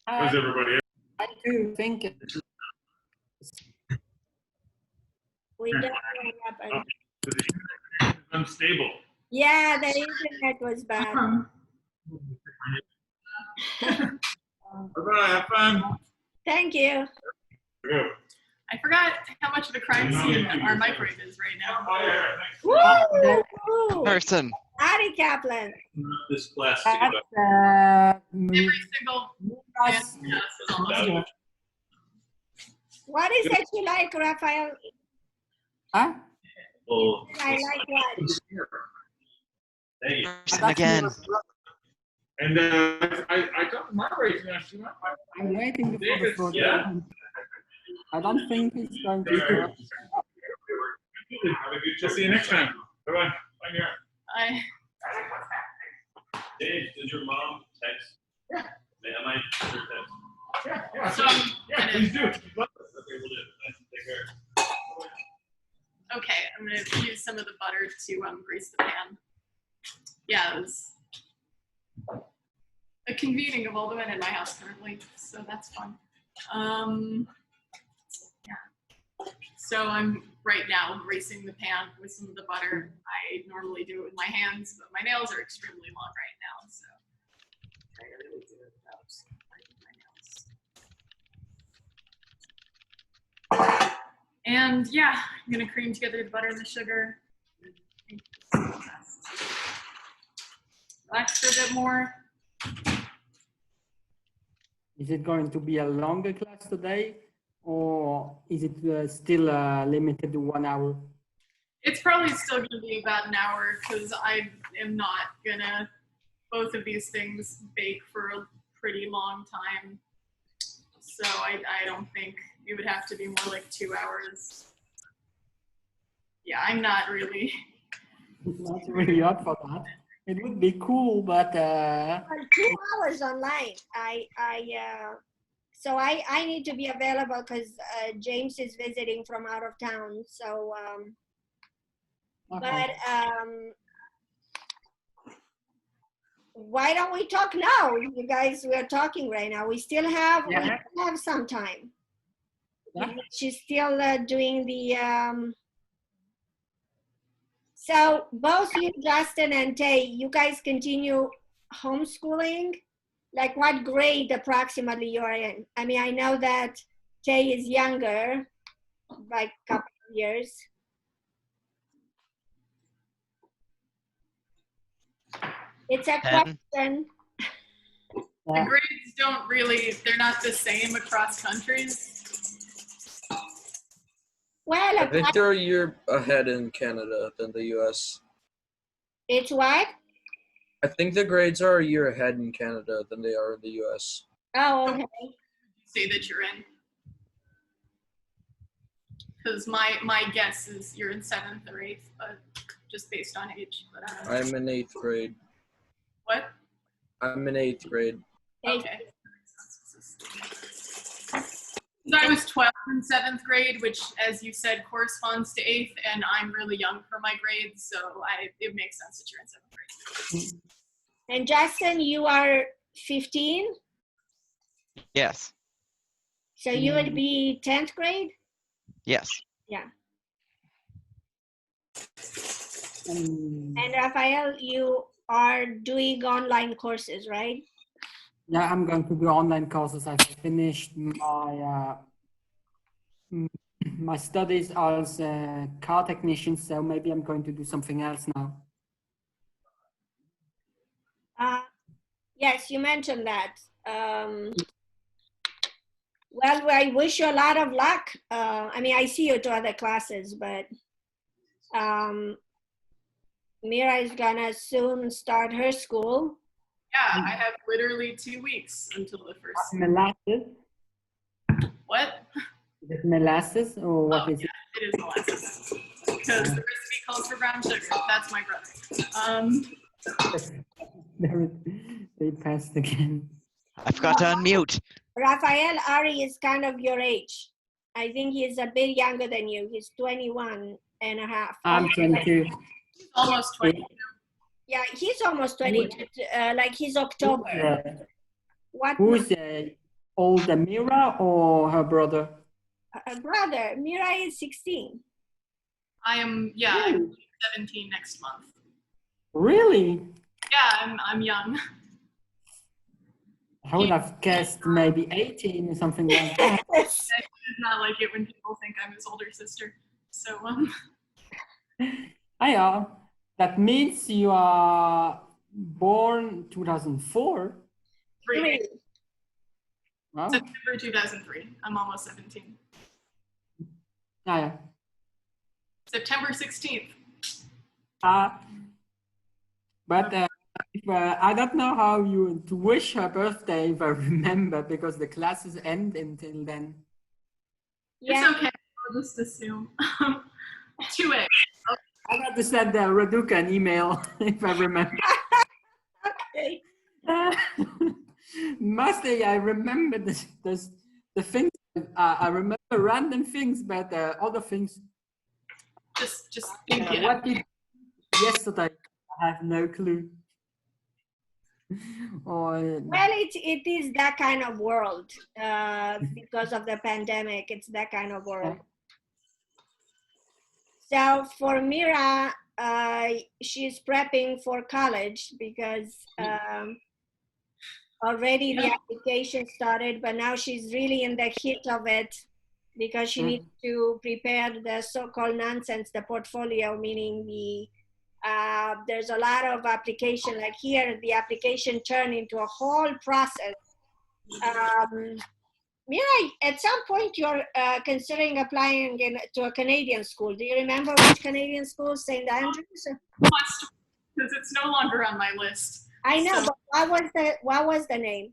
How's everybody? I do think We don't know what happened. It's unstable. Yeah, the internet was bad. Bye-bye. Have fun. Thank you. Go. I forgot how much of a crime scene our microwave is right now. Oh, yeah, thanks. Woo! Person. Mira Kaplan. This plastic. that's Every single Mira's- yes, is almost What is that you like, Raphael? Huh? Oh, I like what? thank you. Person again. And I talked to Margaret. I'm waiting for the David, third yeah. point. I don't think it's going to All be right. correct. Have a good. We'll see you next time. Bye bye. Bye, Mira. Dave, did your mom text? Yeah. Am I text? Yeah. So I'm Yeah, gonna, please do. Okay, we'll do. Take care. okay, I'm gonna use some of the butter to grease the pan. Yeah, it was a convening of all the men in my house currently, so that's fun. Yeah. So I'm right now greasing the pan with some of the butter. I normally do it with my hands, but my nails are extremely long right now, so I really do it without breaking my nails. And yeah, I'm gonna cream together the butter and the sugar. Relax for a bit more. Is it going to be a longer class today, or is it still limited to 1 hour? It's probably still gonna be about an hour because I am not gonna, both of these things bake for a pretty long time. So I don't think it would have to be more like 2 hours. Yeah, I'm not really. Not really up for that. It would be cool, but Well, 2 hours online. So I need to be available because James is visiting from out of town. So, okay. why don't we talk now? You guys, we're talking right now. We still have some time. Yeah. She's still doing the. So both you, Justin and Tay, you guys continue homeschooling? Like what grade approximately you're in? I mean, I know that Tay is younger by a couple of years. It's a 10. question. The grades don't really, they're not the same across countries. Well, I think they're a year ahead in Canada than the US. it's what? I think the grades are a year ahead in Canada than they are in the US. Oh, okay. Say that you're in. Because my guess is you're in 7th or 8th, but just based on age. But I don't know. I'm in 8th grade. What? I'm in 8th grade. Okay. I was 12 in 7th grade, which, as you said, corresponds to 8th, and I'm really young for my grades, so it makes sense that you're in 7th grade. And Justin, you are 15, Yes. so you would be 10th grade? Yes. Yeah. Um, And Raphael, you are doing online courses, right? yeah, I'm going to do online courses. I finished my studies as a car technician, so maybe I'm going to do something else now. Yes, you mentioned that. Well, I wish you a lot of luck. I mean, I see you to other classes, but Mira is gonna soon start her school. Yeah, I have literally 2 weeks until the first. Molasses? What? Is it molasses or what is it? It is molasses. Because the recipe calls for brown sugar. That's my brother. They passed again. I forgot to unmute. Raphael Ari is kind of your age. I think he's a bit younger than you. He's 21 and a half. I'm 22. Almost 20. Yeah, he's almost 22. Like he's October. What? Who's older, Mira or her brother? Brother, Mira is 16. I am, yeah, I'm 17 next month. Really? Yeah, I'm young. I would have guessed maybe 18 or something like that. I do not like it when people think I'm his older sister. So, Yeah, that means you are born 2004. 3. Wow. September 2003. I'm almost 17. Yeah. September 16th. But I don't know how you to wish her birthday if I remember, because the classes end until then. Yeah. It's okay. I'll just assume. 2A. I got to send Raduca an email if I remember. Okay. Mostly I remember the things. I remember random things, but other things. Just think it. What did yesterday? I have no clue. Or Well, it is that kind of world because of the pandemic. It's that kind of world. So for Mira, she's prepping for college because already the application started, but now she's really in the heat of it because she needs to prepare the so-called nonsense, the portfolio, meaning there's a lot of application. Like here, the application turned into a whole process. Mira, at some point you're considering applying to a Canadian school. Do you remember which Canadian school? St. Andrews? Because it's no longer on my list. I know, So, but what was the name?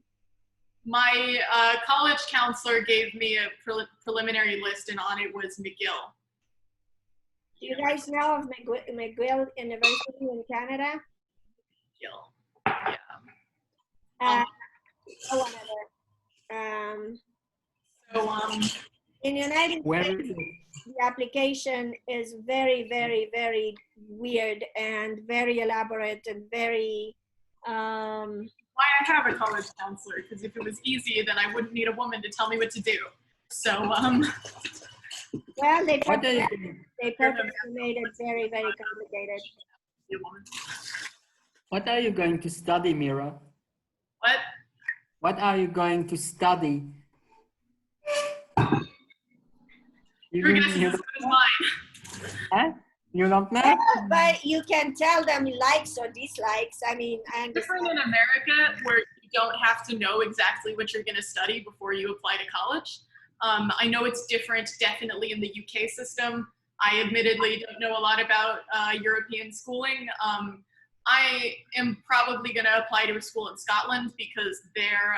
my college counselor gave me a preliminary list, and on it was McGill. Do you guys know of McGill University in Canada? McGill. Yeah. Oh, whatever. So In the United Where States, is it? the application is very, very, very weird and very elaborate and very. why I have a college counselor, because if it was easy, then I wouldn't need a woman to tell me what to do. So Well, they What are you purposely doing? made it very, very complicated. be a woman. What are you going to study, Mira? What? What are you going to study? Your guess is as good as mine. Huh? You don't know? But you can tell them likes or dislikes. I mean, I Different understand. in America, where you don't have to know exactly what you're going to study before you apply to college. I know it's different definitely in the UK system. I admittedly don't know a lot about European schooling. I am probably going to apply to a school in Scotland because their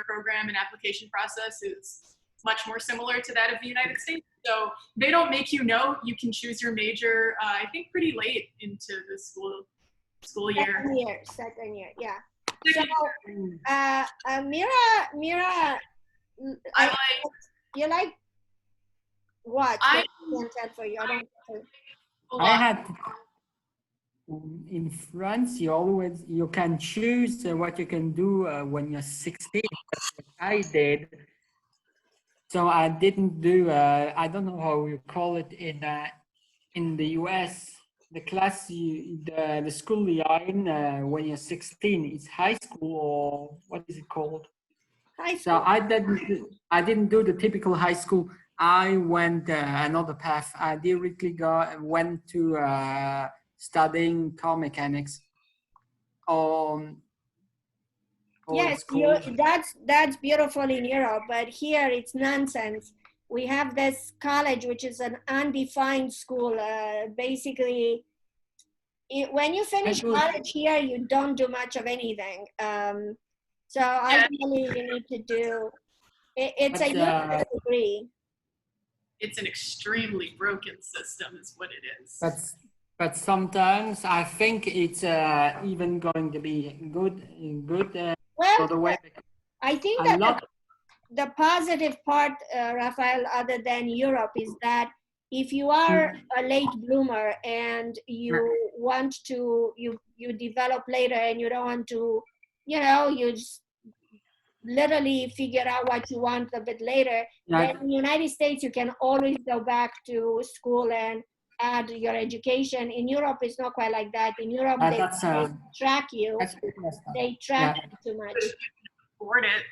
program and application process is much more similar to that of the United States. So they don't make you know. You can choose your major, I think, pretty late into the school year. Second year, yeah. Second So, Mira, I like. you like what? I- What can tell for you? I don't know. I had in France. You can choose what you can do when you're 16. That's what I did. So I didn't do. I don't know how you call it in the US. The class, the school you are in when you're 16, is high school, or what is it called? High So school. I didn't do the typical high school. I went another path. I directly went to studying car mechanics. Yes, that's beautiful in Europe, but here it's nonsense. We have this college, which is an undefined school. Basically, when you finish college here, you don't do much of anything. So ultimately, you need to do. It's a useless degree. It's an extremely broken system, is what it is. But sometimes I think it's even going to be good. Well, the way I think that the positive part, Rafael, other than Europe, is that if you are a late bloomer and you want to, you develop later and you don't want to, you just literally figure out what you want a bit later. Then in the United States, you can always go back to school and add your education. In Europe, it's not quite like that. In Europe, they track you. They track you too much. Afford it.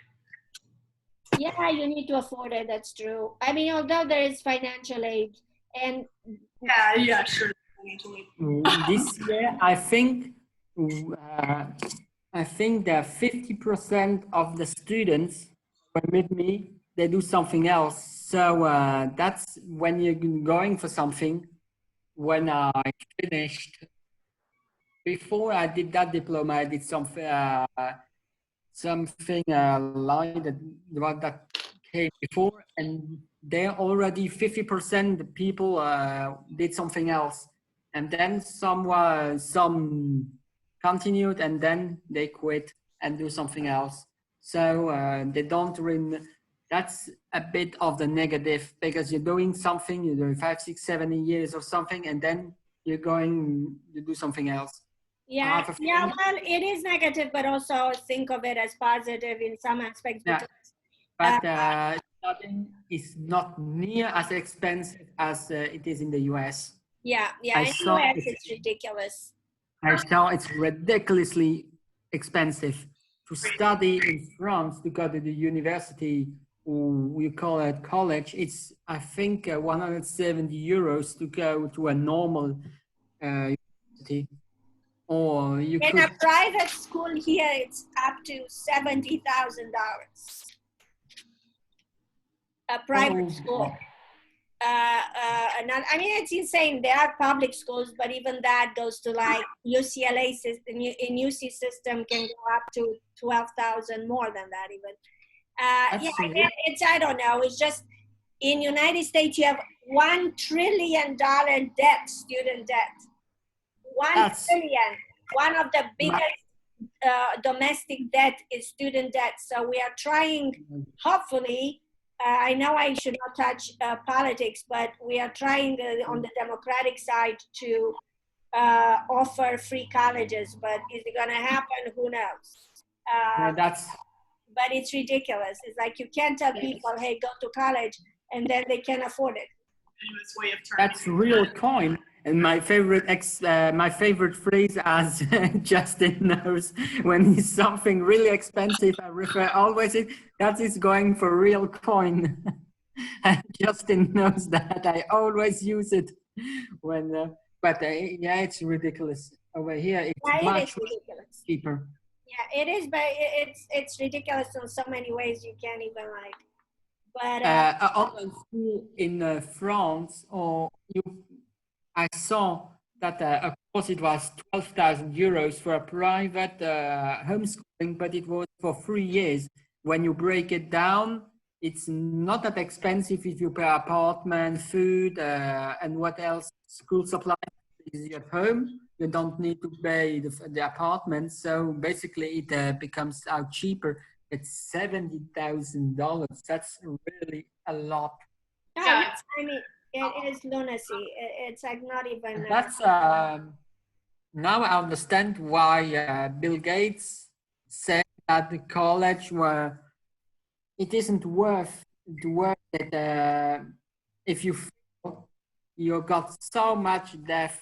Yeah, you need to afford it. That's true. I mean, although there is financial aid, and yeah, sure. This year, I think that 50% of the students with me, they do something else. So that's when you're going for something. When I finished, before I did that diploma, I did something like that came before, and there already 50% the people did something else, and then some continued, and then they quit and do something else. So they don't really. That's a bit of the negative, because you're doing something, you're doing 5, 6, 7 years or something, and then you do something else. Yeah, well, it is negative, but also think of it as positive in some aspects, because But studying is not near as expensive as it is in the US. Yeah, I in the saw US it. it's ridiculous. I saw it's ridiculously expensive to study in France, to go to the university, or we call it college. It's, I think, 170 euros to go to a normal university. Or you In could. a private school here, it's up to $70,000. A private school. I mean, it's insane. There are public schools, but even that goes to like UCLA system. In UC system can go up to 12,000, more than that even. It's, I don't know. It's just in United States you have $1 trillion debt, student debt. $1 trillion. One of the biggest domestic debt is student debt. So we are trying, hopefully. I know I should not touch politics, but we are trying on the Democratic side to offer free colleges. But is it going to happen? Who knows? But it's ridiculous. It's like you can't tell people, hey, go to college, and then they can't afford it. That's real coin. And my favorite phrase, as Justin knows, when it's something really expensive, I refer always it, that is going for real coin. And Justin knows that. I always use it when, yeah, it's ridiculous. Over here, it's much cheaper. Yeah, it is, but it's ridiculous in so many ways you can't even like. But online school in France, I saw that, of course, it was 12,000 euros for a private homeschooling, but it was for 3 years. When you break it down, it's not that expensive if you pay apartment, food, and what else, school supplies is at home. You don't need to pay the apartment. So basically it becomes out cheaper. It's $70,000. That's really a lot. Yeah, I mean, it is lunacy. It's like not even. That's now I understand why Bill Gates said that the college it isn't worth it if you feel you got so much debt.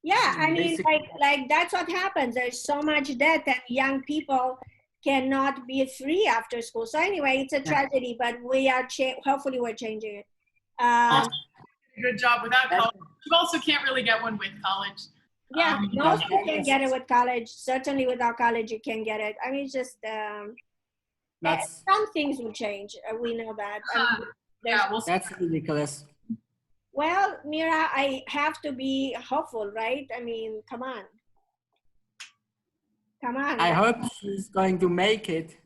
Yeah, I mean, like that's what happens. There's so much debt that young people cannot be free after school. So anyway, it's a tragedy, but we are hopefully we're changing it. Good job without college. You also can't really get one with college. Yeah, most you can get it with college. Certainly without college, you can get it. I mean, it's just some things will change. We know that. That's ridiculous. Well, Mira, I have to be hopeful, right? I mean, come on. Come on. I hope she's going to make it.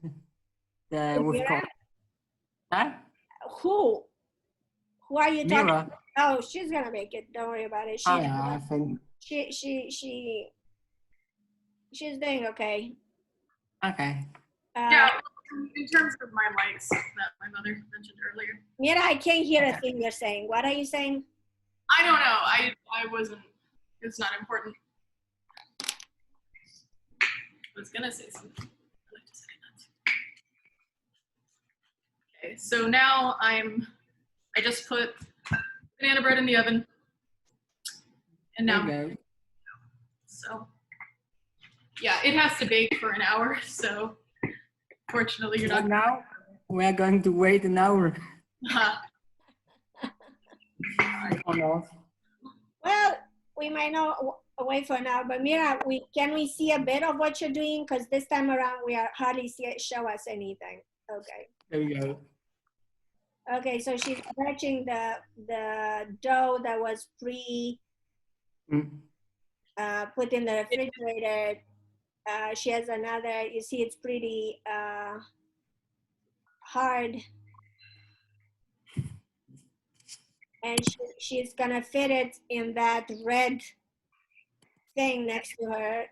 Huh? Who are you talking Mira. about? Oh, she's gonna make it. Don't worry about it. I think. She's doing okay. Okay. In terms of my likes that my mother mentioned earlier. Mira, I can't hear a thing you're saying. What are you saying? I don't know. I wasn't. It's not important. I was gonna say something. I like to say that. Okay, so now I just put banana bread in the oven, and now. So, yeah, it has to bake for an hour. So, fortunately, you're not. Now we're going to wait an hour. Well, we might not wait for an hour, but Mira, can we see a bit of what you're doing? Because this time around, we are hardly show us anything. Okay. There you go. Okay, so she's stretching the dough that was put in the refrigerator. She has another. You see, it's pretty hard. And she's gonna fit it in that red thing next to her.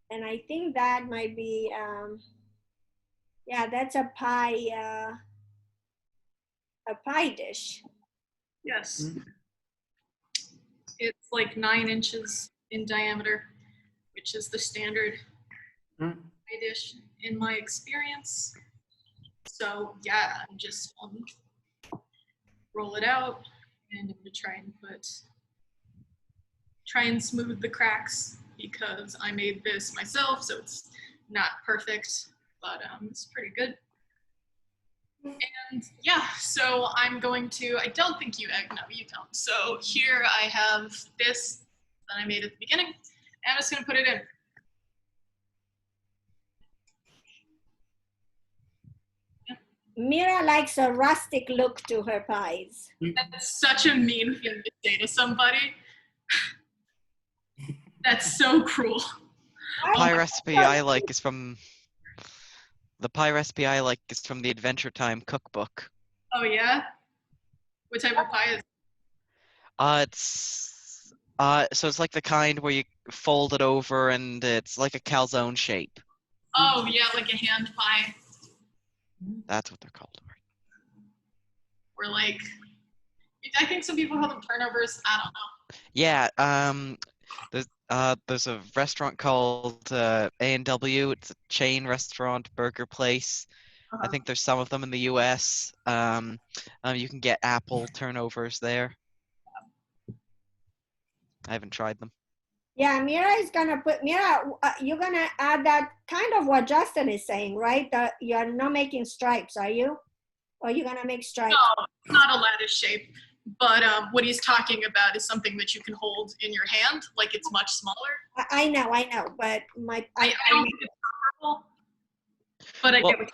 And I think that might be, yeah, that's a pie dish. Yes. It's like 9 inches in diameter, which is the standard pie dish in my experience. So yeah, I'm just roll it out, and I'm gonna try and smooth the cracks because I made this myself, so it's not perfect, but it's pretty good. And yeah, so I'm going to, I don't think you egg, no, you don't. So here I have this that I made at the beginning, and I'm just gonna put it in. Mira likes a rustic look to her pies. That's such a mean thing to say to somebody. That's so cruel. Pie recipe I like is from the pie recipe I like is from the Adventure Time cookbook. Oh yeah? What type of pie is it? It's so it's like the kind where you fold it over and it's like a calzone shape. Oh yeah, like a hand pie. That's what they're called. Or like, I think some people call them turnovers. I don't know. Yeah, there's a restaurant called A&W. It's a chain restaurant, burger place. I think there's some of them in the US. You can get apple turnovers there. I haven't tried them. Yeah, Mira is gonna put, Mira, you're gonna add that kind of what Justin is saying, right? That you're not making stripes, are you? Or you're gonna make stripes? No, it's not a lattice shape. But what he's talking about is something that you can hold in your hand, like it's much smaller. I know, but I don't think it's comparable, but I get what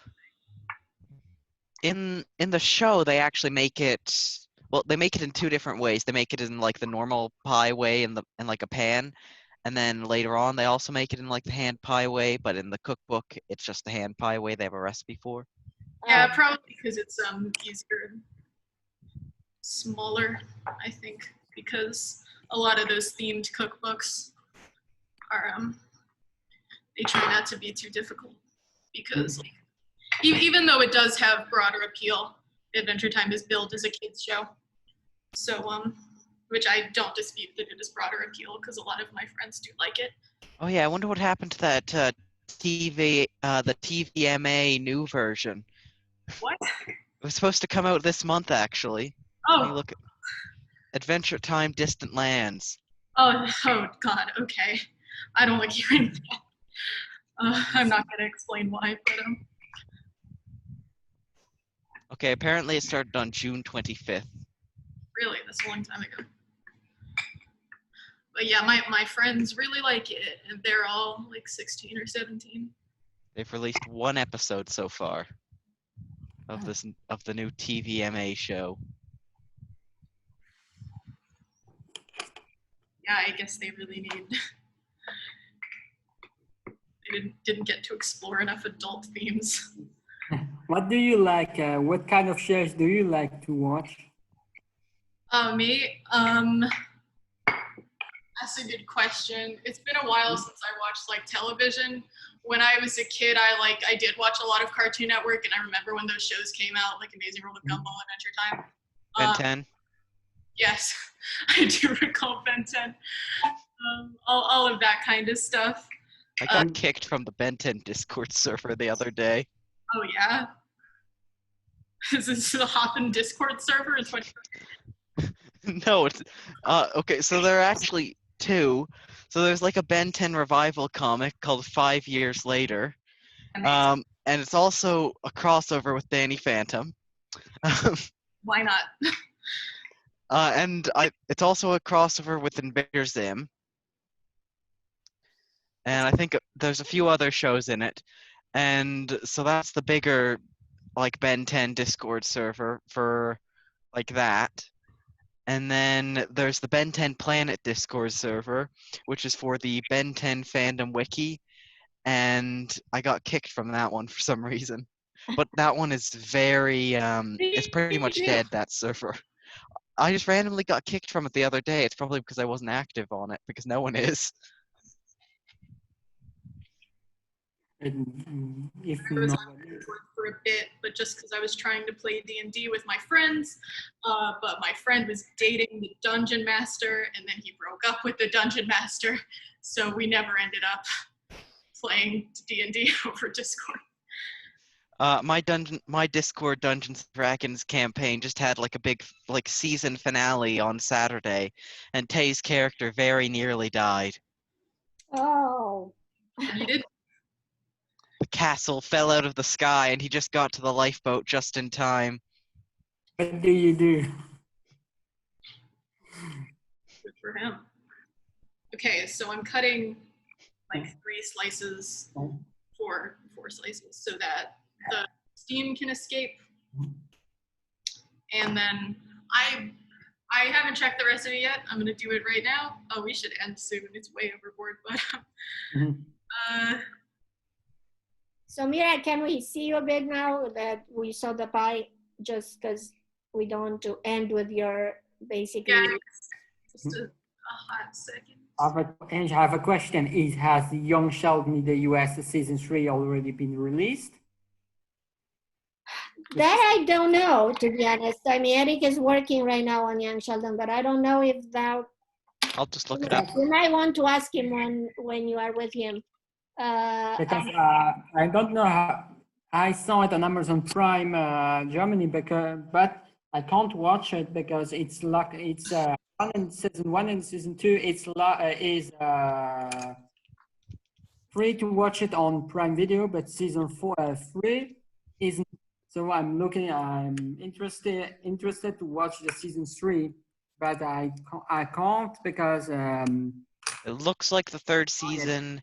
in the show they actually make it, well, they make it in two different ways. They make it in like the normal pie way in like a pan, and then later on they also make it in like the hand pie way, but in the cookbook it's just the hand pie way they have a recipe for. Yeah, probably because it's easier, smaller, I think, because a lot of those themed cookbooks are they try not to be too difficult, because like, even though it does have broader appeal, Adventure Time is billed as a kids show, so which I don't dispute that it is broader appeal because a lot of my friends do like it. Oh yeah, I wonder what happened to that the TVMA new version. What? It was supposed to come out this month, actually. Let me Oh, look at Adventure Time Distant Lands. oh God, okay. I don't like hearing that. I'm not gonna explain why, but Okay, apparently it started on June 25th. really, that's a long time ago. But yeah, my friends really like it, and they're all like 16 or 17. They've released one episode so far of the new TVMA show. Yeah, I guess they really need. They didn't get to explore enough adult themes. What do you like? What kind of shows do you like to watch? Me, that's a good question. It's been a while since I watched like television. When I was a kid, I did watch a lot of Cartoon Network, and I remember when those shows came out, like Amazing World of Gumball, Adventure Time. Ben 10? Yes, I do recall Ben 10. All of that kind of stuff. I got kicked from the Ben 10 Discord server the other day. Oh yeah? Is this the Hoppin' Discord server? It's what. No, it's okay, so there are actually two. So there's like a Ben 10 revival comic called 5 Years Later. And it's also a crossover with Danny Phantom. Why not? And it's also a crossover with Invader Zim. And I think there's a few other shows in it. And so that's the bigger like Ben 10 Discord server for like that. And then there's the Ben 10 Planet Discord server, which is for the Ben 10 fandom wiki. And I got kicked from that one for some reason. But that one is very, it's pretty much dead, that server. I just randomly got kicked from it the other day. It's probably because I wasn't active on it, because no one is. If I was not, on Discord for a bit, but just because I was trying to play D&D with my friends, but my friend was dating the dungeon master, and then he broke up with the dungeon master, so we never ended up playing D&D over Discord. My Discord Dungeons and Dragons campaign just had like a big like season finale on Saturday, and Tay's character very nearly died. Oh. You did. The castle fell out of the sky, and he just got to the lifeboat just in time. What do you do? Good for him. Okay, so I'm cutting like 3 slices, four slices, so that the steam can escape. And then I haven't checked the recipe yet. I'm gonna do it right now. Oh, we should end soon. It's way overboard, but So Mira, can we see you a bit now that we saw the pie? Just because we don't want to end with your basically. yeah, just a hot second. I have a question. Has Young Sheldon in the US season 3 already been released? That I don't know, to be honest. I mean, Eric is working right now on Young Sheldon, but I don't know if that. I'll just look it up. You might want to ask him when you are with him. Because I don't know how I saw it on Amazon Prime Germany, but I can't watch it because it's season 1 and season 2 is free to watch it on Prime Video, but season 3 isn't. So I'm interested to watch the season 3, but I can't because It looks like the 3rd season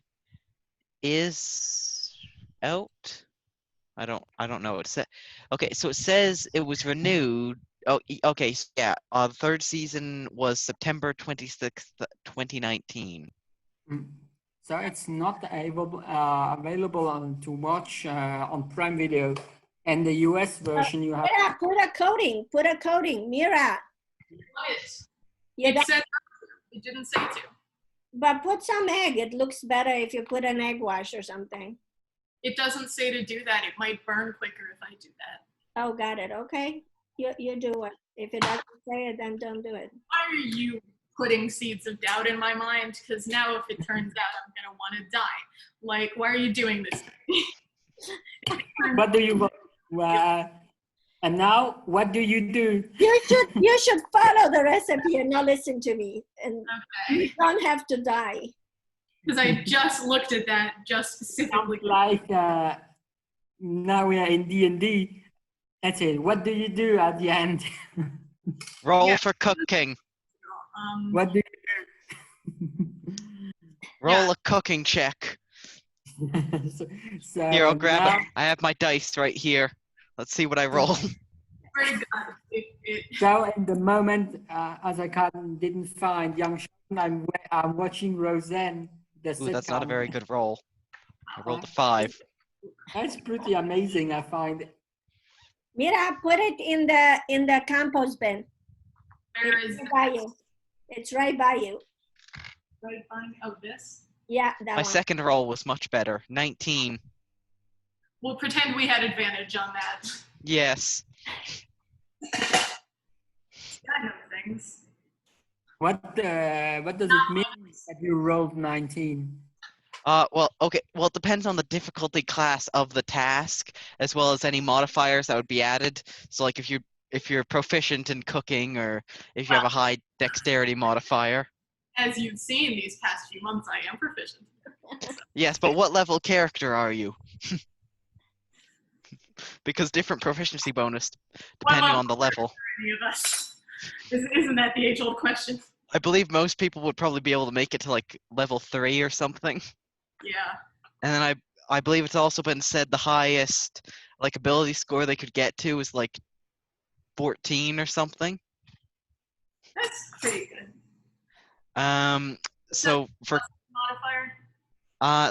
is out. I don't know. Okay, so it says it was renewed. Oh, okay, so yeah. The 3rd season was September 26th, 2019. So it's not available to watch on Prime Video. And the US version you have. Yeah, put a coating, Mira. It said it didn't say to. But put some egg. It looks better if you put an egg wash or something. It doesn't say to do that. It might burn quicker if I do that. Oh, got it. Okay. You do it. If it doesn't say it, then don't do it. Why are you putting seeds of doubt in my mind? Because now if it turns out I'm going to want to die. Like, why are you doing this to me? What do you and now what do you do? You should follow the recipe and not listen to me. And Okay. you don't have to die. Because I just looked at that just specifically. Like now we are in D&D. That's it. What do you do at the end? Roll for cooking. What do you do? Roll a cooking check. so Here, I'll grab now, it. I have my dice right here. Let's see what I roll. Swear to God, So in the moment, as I didn't find Young Sheldon, I'm watching Roseanne. Ooh, that's not a very good roll. I rolled a 5. That's pretty amazing, I find. Mira, put it in the compost bin. There is It's right by you. It's right by you. right behind. Oh, this. Yeah, that My one. second roll was much better. 19. We'll pretend we had advantage on that. Yes. I know things. What does it mean that you rolled 19? Well, okay. Well, it depends on the difficulty class of the task, as well as any modifiers that would be added. So, like, if you're proficient in cooking, or if you have a high dexterity modifier. As you've seen these past few months, I am proficient. Yes, but what level character are you? Because different proficiency bonus depending on the level. Any of us. Isn't that the age-old question? I believe most people would probably be able to make it to like level 3 or something. Yeah. And then I believe it's also been said the highest like ability score they could get to is like 14 or something. That's pretty good. So for Modifier?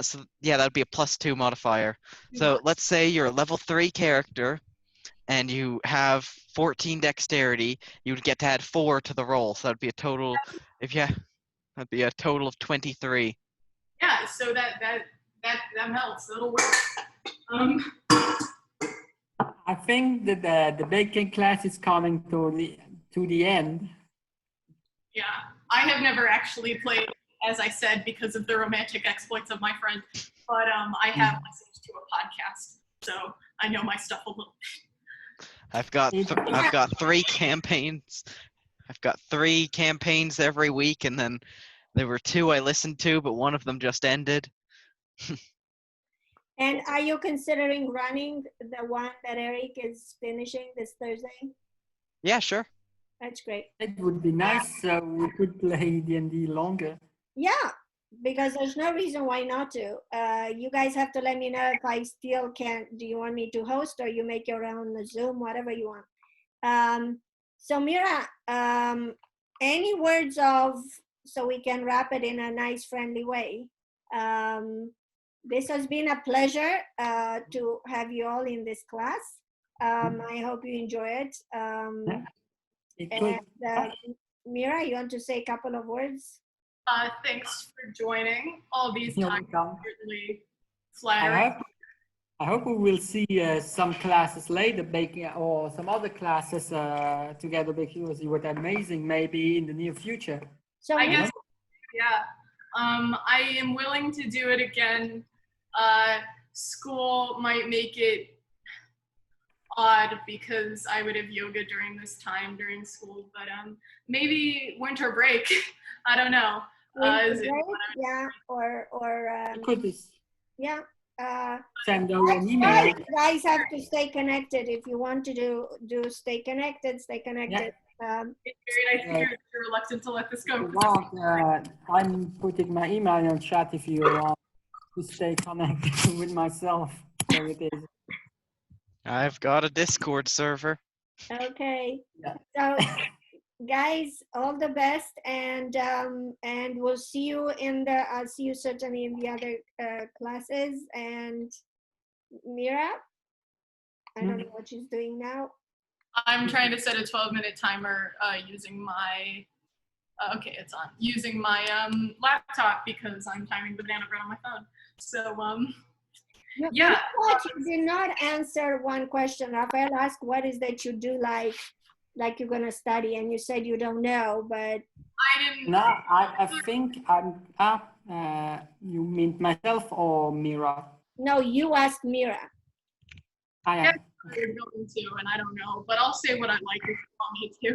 so yeah, that'd be a +2 modifier. So let's say you're a level 3 character and you have 14 dexterity, you would get to add 4 to the roll. So that'd be a total that'd be a total of 23. Yeah, so that helps. That'll work. I think that the baking class is coming to the end. Yeah, I have never actually played as I said, because of the romantic exploits of my friend. But I have listened to a podcast, so I know my stuff a little bit. I've got 3 campaigns. I've got 3 campaigns every week, and then there were 2 I listened to, but one of them just ended. And are you considering running the one that Eric is finishing this Thursday? Yeah, sure. That's great. It would be nice so we could play D&D longer. Yeah, because there's no reason why not to. You guys have to let me know if I still can. Do you want me to host or you make your own Zoom, whatever you want. So Mira, any words of, so we can wrap it in a nice, friendly way. This has been a pleasure to have you all in this class. I hope you enjoy it. And Mira, you want to say a couple of words? Thanks for joining. All these You're times welcome. certainly flattering. I hope we will see some classes later, baking or some other classes together, because you were amazing maybe in the near future. So I guess, yeah. I am willing to do it again. School might make it odd because I would have yoga during this time during school, but maybe winter break. I don't know. winter break, yeah, or Could be yeah. send over an That's email. right. You guys have to stay connected. If you want to do stay connected, stay connected. It's very nice to hear that you're reluctant to let this go. I'm putting my email in chat if you want to stay connected with myself. So it is. I've got a Discord server. Okay. Yeah. So guys, all the best, and we'll see you in the. I'll see you certainly in the other classes. And Mira, I don't know what she's doing now. I'm trying to set a 12-minute timer using my. Okay, it's on. Using my laptop because I'm timing the banana bread on my phone. So yeah. You did not answer one question. Rafael asked, "What is that you do like you're gonna study?" And you said you don't know, but I didn't. No, I think I'm. You mean myself or Mira? no, you asked Mira. I am. Yeah, you're going to, and I don't know, but I'll say what I like if you want me to.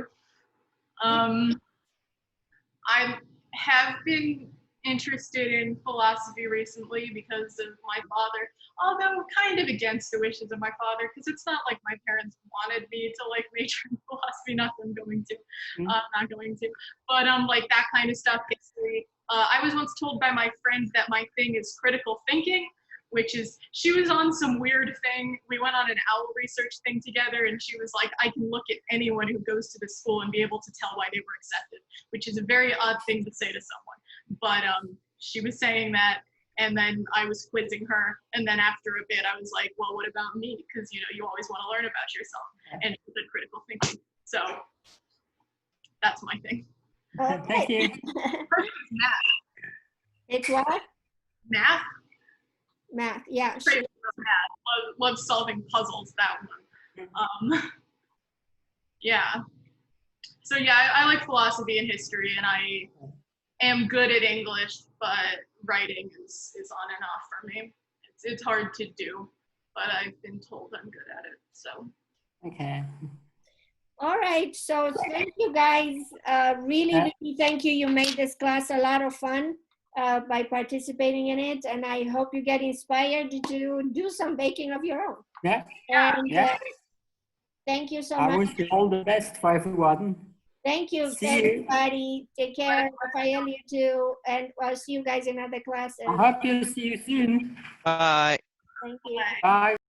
I have been interested in philosophy recently because of my father, although kind of against the wishes of my father, because it's not like my parents wanted me to like major in philosophy. Not that I'm going to, not going to, but like that kind of stuff. History. I was once told by my friend that my thing is critical thinking, which is, she was on some weird thing. We went on an owl research thing together, and she was like, I can look at anyone who goes to this school and be able to tell why they were accepted, which is a very odd thing to say to someone. But she was saying that, and then I was quizzing her, and then after a bit, I was like, well, what about me? Because, you know, you always want to learn about yourself, and it was a critical thinking. So that's my thing. Thank you. Math. It's what? Math? Math. Yeah. Crazy Sure. about math. Love solving puzzles, that one. Yeah. So yeah, I like philosophy and history, and I am good at English, but writing is on and off for me. It's hard to do, but I've been told I'm good at it. So. Okay. All right. So thank you guys. Really thank you. You made this class a lot of fun by participating in it, and I hope you get inspired to do some baking of your own. Yeah. And Yeah. thank you so I much. wish you all the best for everyone. Thank you, See you. everybody. Take care, Rafael, you too, and I'll see you guys in other classes. I hope you see you soon. Bye. Thank you. Bye.